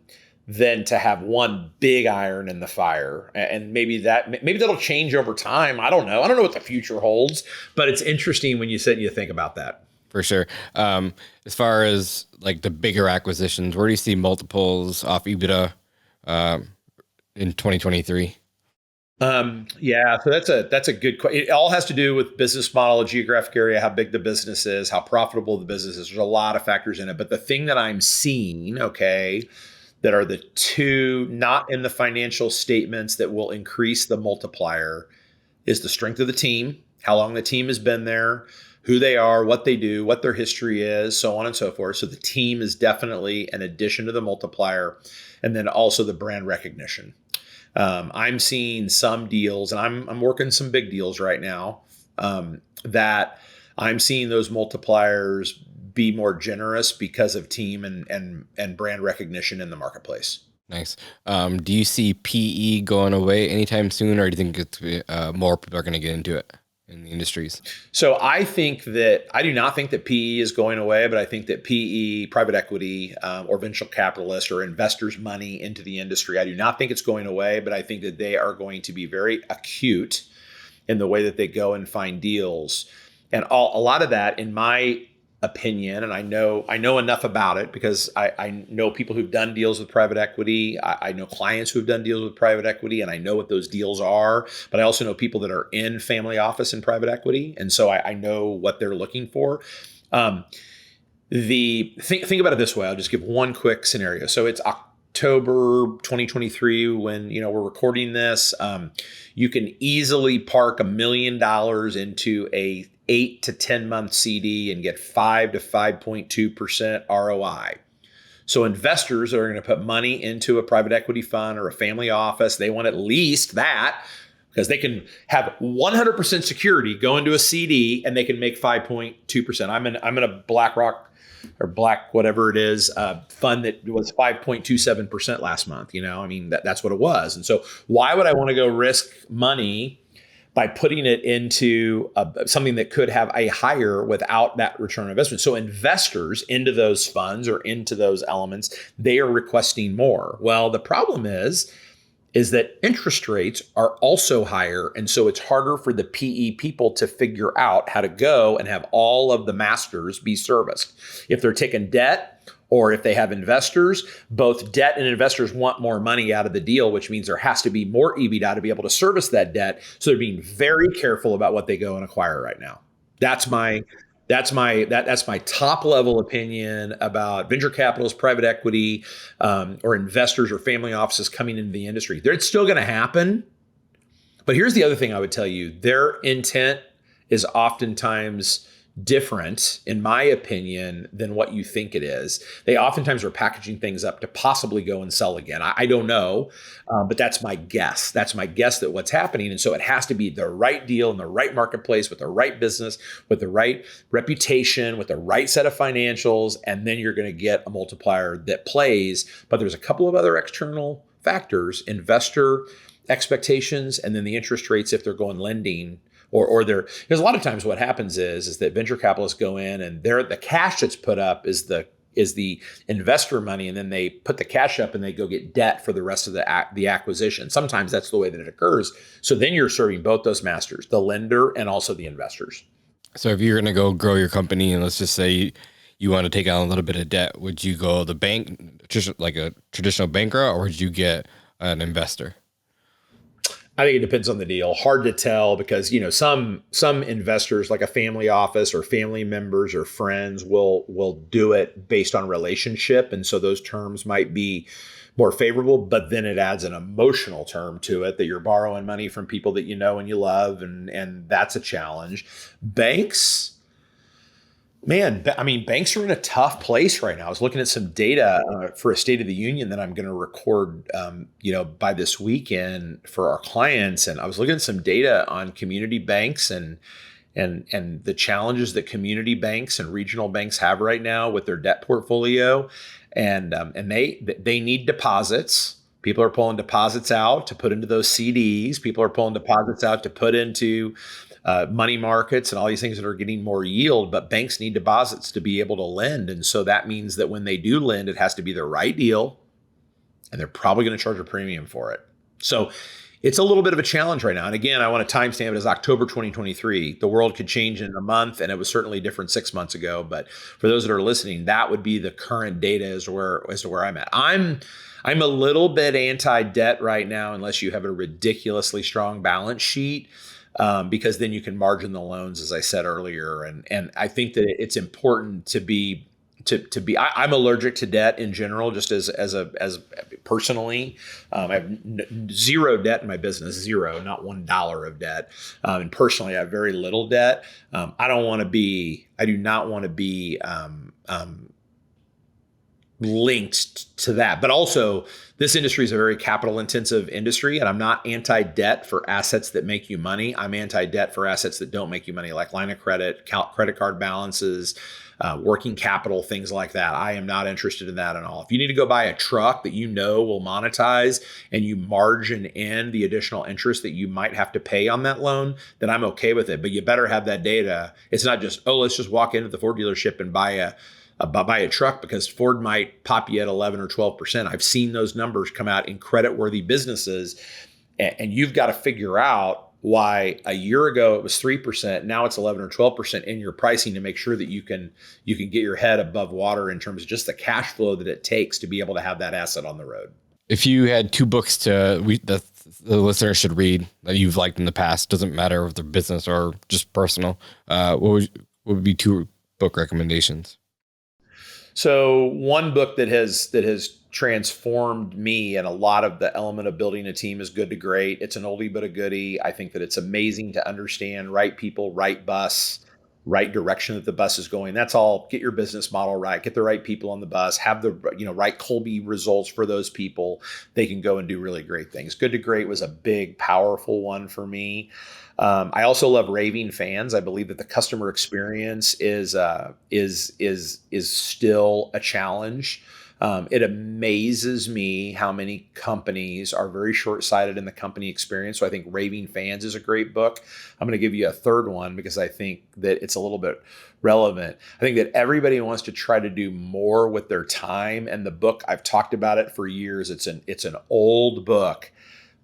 Speaker 2: than to have one big iron in the fire. And maybe that'll change over time. I don't know. I don't know what the future holds, but it's interesting when you sit and you think about that.
Speaker 1: For sure. As far as like the bigger acquisitions, where do you see multiples off EBITDA in 2023?
Speaker 2: So that's a good question. It all has to do with business model, geographic area, how big the business is, how profitable the business is. There's a lot of factors in it. But the thing that I'm seeing, that are the two not in the financial statements that will increase the multiplier is the strength of the team, how long the team has been there, who they are, what they do, what their history is, so on and so forth. So the team is definitely an addition to the multiplier. And then also the brand recognition. I'm seeing some deals, and I'm working some big deals right now, that I'm seeing those multipliers be more generous because of team and brand recognition in the marketplace.
Speaker 1: Nice. Do you see PE going away anytime soon, or do you think more people are going to get into it in the industries?
Speaker 2: So I do not think that PE is going away, but I think that PE, private equity, or venture capitalists or investors' money into the industry, I do not think it's going away, but I think that they are going to be very acute in the way that they go and find deals. And a lot of that, in my opinion, and I know enough about it because I know people who've done deals with private equity. I know clients who've done deals with private equity, and I know what those deals are. But I also know people that are in family office and private equity, and so I know what they're looking for. Think about it this way. I'll just give one quick scenario. So it's October 2023 when we're recording this. You can easily park $1 million into a 8 to 10 month CD and get 5 to 5.2% ROI. So investors that are going to put money into a private equity fund or a family office, they want at least that because they can have 100% security go into a CD and they can make 5.2%. I'm in a BlackRock or Black whatever it is fund that was 5.27% last month. That's what it was. And so why would I want to go risk money by putting it into something that could have a higher without that return on investment? So investors into those funds or into those elements, they are requesting more. Well, the problem is that interest rates are also higher. And so it's harder for the PE people to figure out how to go and have all of the masters be serviced. If they're taking debt Or if they have investors, both debt and investors want more money out of the deal, which means there has to be more EBITDA to be able to service that debt. So they're being very careful about what they go and acquire right now. That's my top level opinion about venture capitalists, private equity, or investors or family offices coming into the industry. It's still going to happen. But here's the other thing I would tell you. Their intent is oftentimes different, in my opinion, than what you think it is. They oftentimes are packaging things up to possibly go and sell again. I don't know, but that's my guess. That's my guess that what's happening. And so it has to be the right deal in the right marketplace with the right business, with the right reputation, with the right set of financials, and then you're going to get a multiplier that plays. But there's a couple of other external factors, investor expectations, and then the interest rates if they're going lending. Or they're, because a lot of times what happens is that venture capitalists go in and the cash that's put up is the investor money, and then they put the cash up and they go get debt for the rest of the acquisition. Sometimes that's the way that it occurs. So then you're serving both those masters, the lender and also the investors.
Speaker 1: So if you're going to go grow your company, and let's just say you want to take on a little bit of debt, would you go the bank, just like a traditional bank route, or would you get an investor?
Speaker 2: I think it depends on the deal. Hard to tell because, some investors like a family office or family members or friends will do it based on relationship. And so those terms might be more favorable, but then it adds an emotional term to it that you're borrowing money from people that you know and you love. And that's a challenge. Banks, man, banks are in a tough place right now. I was looking at some data for a State of the Union that I'm going to record, by this weekend for our clients. And I was looking at some data on community banks and the challenges that community banks and regional banks have right now with their debt portfolio. And they need deposits. People are pulling deposits out to put into those CDs. People are pulling deposits out to put into money markets and all these things that are getting more yield, but banks need deposits to be able to lend. And so that means that when they do lend, it has to be the right deal, and they're probably going to charge a premium for it. So it's a little bit of a challenge right now. And again, I want to timestamp it as October 2023. The world could change in a month, and it was certainly different 6 months ago. But for those that are listening, that would be the current data as to where I'm at. I'm a little bit anti-debt right now, unless you have a ridiculously strong balance sheet. Because then you can margin the loans, as I said earlier. And I think that it's important to be, I'm allergic to debt in general, just as personally. I have zero debt in my business, zero, not $1 of debt. And personally, I have very little debt. I do not want to be linked to that. But also, this industry is a very capital intensive industry, and I'm not anti-debt for assets that make you money. I'm anti-debt for assets that don't make you money, like line of credit, credit card balances, working capital, things like that. I am not interested in that at all. If you need to go buy a truck that will monetize and you margin in the additional interest that you might have to pay on that loan, then I'm okay with it. But you better have that data. It's not just, let's just walk into the Ford dealership and buy a truck because Ford might pop you at 11 or 12%. I've seen those numbers come out in credit-worthy businesses, and you've got to figure out why a year ago it was 3%, now it's 11 or 12% in your pricing to make sure that you can get your head above water in terms of just the cash flow that it takes to be able to have that asset on the road.
Speaker 1: If you had two books that the listener should read that you've liked in the past, doesn't matter if they're business or just personal, what would be two book recommendations?
Speaker 2: So one book that has transformed me, and a lot of the element of building a team is Good to Great. It's an oldie but a goodie. I think that it's amazing to understand right people, right bus, right direction that the bus is going. That's all. Get your business model right. Get the right people on the bus. Have the right Kolbe results for those people. They can go and do really great things. Good to Great was a big, powerful one for me. I also love raving fans. I believe that the customer experience is still a challenge. It amazes me how many companies are very short-sighted in the company experience. So I think Raving Fans is a great book. I'm going to give you a third one because I think that it's a little bit relevant. I think that everybody wants to try to do more with their time. And the book, I've talked about it for years. It's an old book,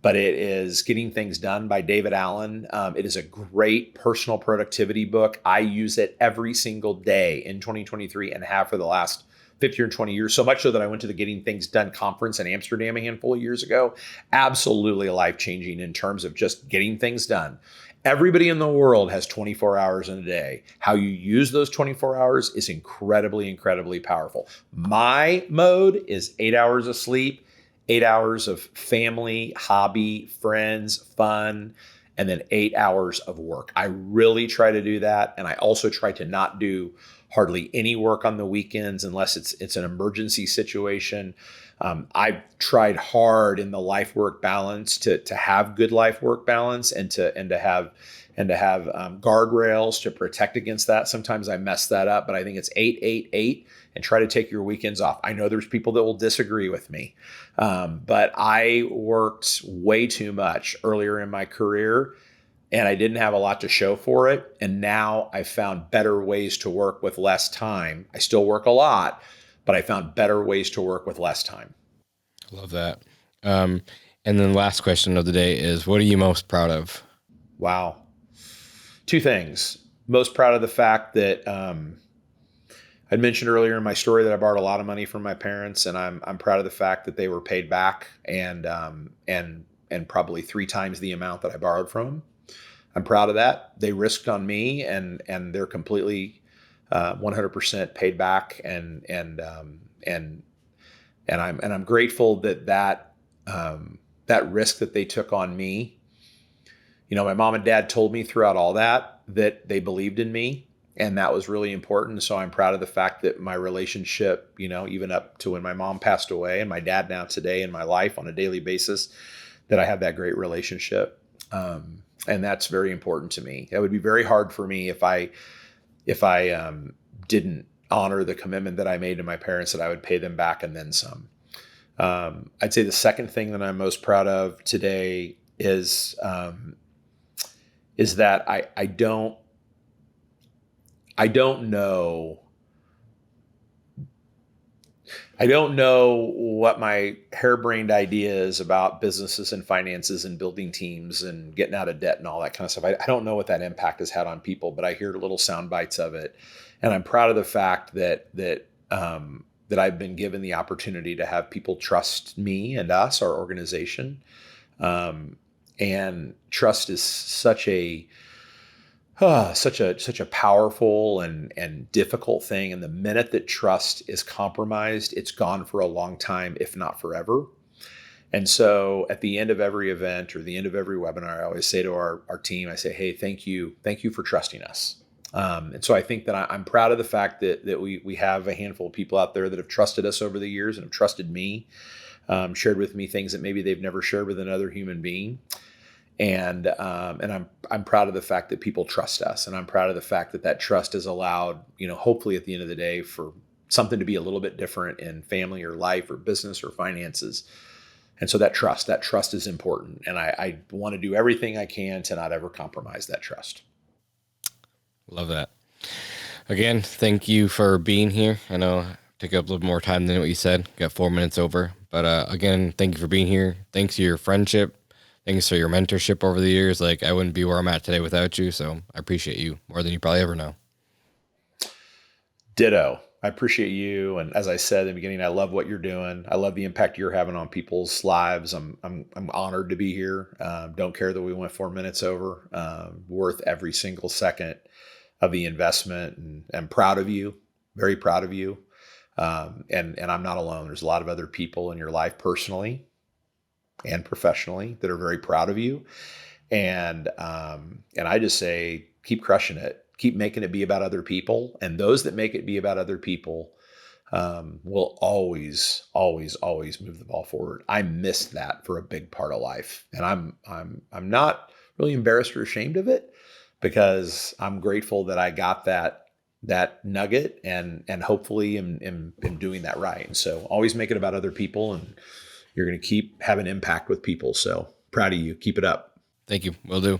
Speaker 2: but it is Getting Things Done by David Allen. It is a great personal productivity book. I use it every single day in 2023 and have for the last 50 or 20 years, so much so that I went to the Getting Things Done conference in Amsterdam a handful of years ago. Absolutely life-changing in terms of just getting things done. Everybody in the world has 24 hours in a day. How you use those 24 hours is incredibly, incredibly powerful. My mode is 8 hours of sleep, 8 hours of family, hobby, friends, fun, and then 8 hours of work. I really try to do that. And I also try to not do hardly any work on the weekends unless it's an emergency situation. I've tried hard in the life work balance to have good life work balance and to have guardrails to protect against that. Sometimes I mess that up, but I think it's 8-8-8 and try to take your weekends off. I know there's people that will disagree with me, but I worked way too much earlier in my career and I didn't have a lot to show for it. And now I found better ways to work with less time. I still work a lot, but I found better ways to work with less time.
Speaker 1: Love that. And then last question of the day is, what are you most proud of?
Speaker 2: Wow. Two things. Most proud of the fact that I'd mentioned earlier in my story that I borrowed a lot of money from my parents, and I'm proud of the fact that they were paid back and probably 3 times the amount that I borrowed from them. I'm proud of that. They risked on me, and they're completely 100% paid back, and I'm grateful that risk that they took on me. You know, my mom and dad told me throughout all that they believed in me, and that was really important. So I'm proud of the fact that my relationship, you know, even up to when my mom passed away and my dad now today in my life on a daily basis, that I have that great relationship. And that's very important to me. It would be very hard for me if I didn't honor the commitment that I made to my parents that I would pay them back and then some. I'd say the second thing that I'm most proud of today is that I don't know what my harebrained idea is about businesses and finances and building teams and getting out of debt and all that kind of stuff. I don't know what that impact has had on people, but I hear little sound bites of it. And I'm proud of the fact that I've been given the opportunity to have people trust me and us, our organization. And trust is such a powerful and difficult thing. And the minute that trust is compromised, it's gone for a long time, if not forever. And so at the end of every event or the end of every webinar, I always say to our team, I say, hey, thank you for trusting us. And so I think that I'm proud of the fact that we have a handful of people out there that have trusted us over the years and have trusted me, shared with me things that maybe they've never shared with another human being. And I'm proud of the fact that people trust us, and I'm proud of the fact that trust has allowed, you know, hopefully at the end of the day for something to be a little bit different in family or life or business or finances. And so that trust is important, and I want to do everything I can to not ever compromise that trust.
Speaker 1: Love that. Again, thank you for being here. I know it took up a little more time than what you said. Got 4 minutes over, but again, thank you for being here. Thanks for your friendship. Thanks for your mentorship over the years. Like, I wouldn't be where I'm at today without you. So I appreciate you more than you probably ever know.
Speaker 2: Ditto. I appreciate you. And as I said in the beginning, I love what you're doing. I love the impact you're having on people's lives. I'm honored to be here. Don't care that we went 4 minutes over. Worth every single second of the investment, and I'm proud of you. Very proud of you. And I'm not alone. There's a lot of other people in your life personally and professionally that are very proud of you. And I just say, keep crushing it, keep making it be about other people. And those that make it be about other people will always, always, always move the ball forward. I missed that for a big part of life. And I'm not really embarrassed or ashamed of it, because I'm grateful that I got that nugget and hopefully am doing that right. And so always make it about other people, and you're going to keep having impact with people. So proud of you. Keep it up.
Speaker 1: Thank you. Will do.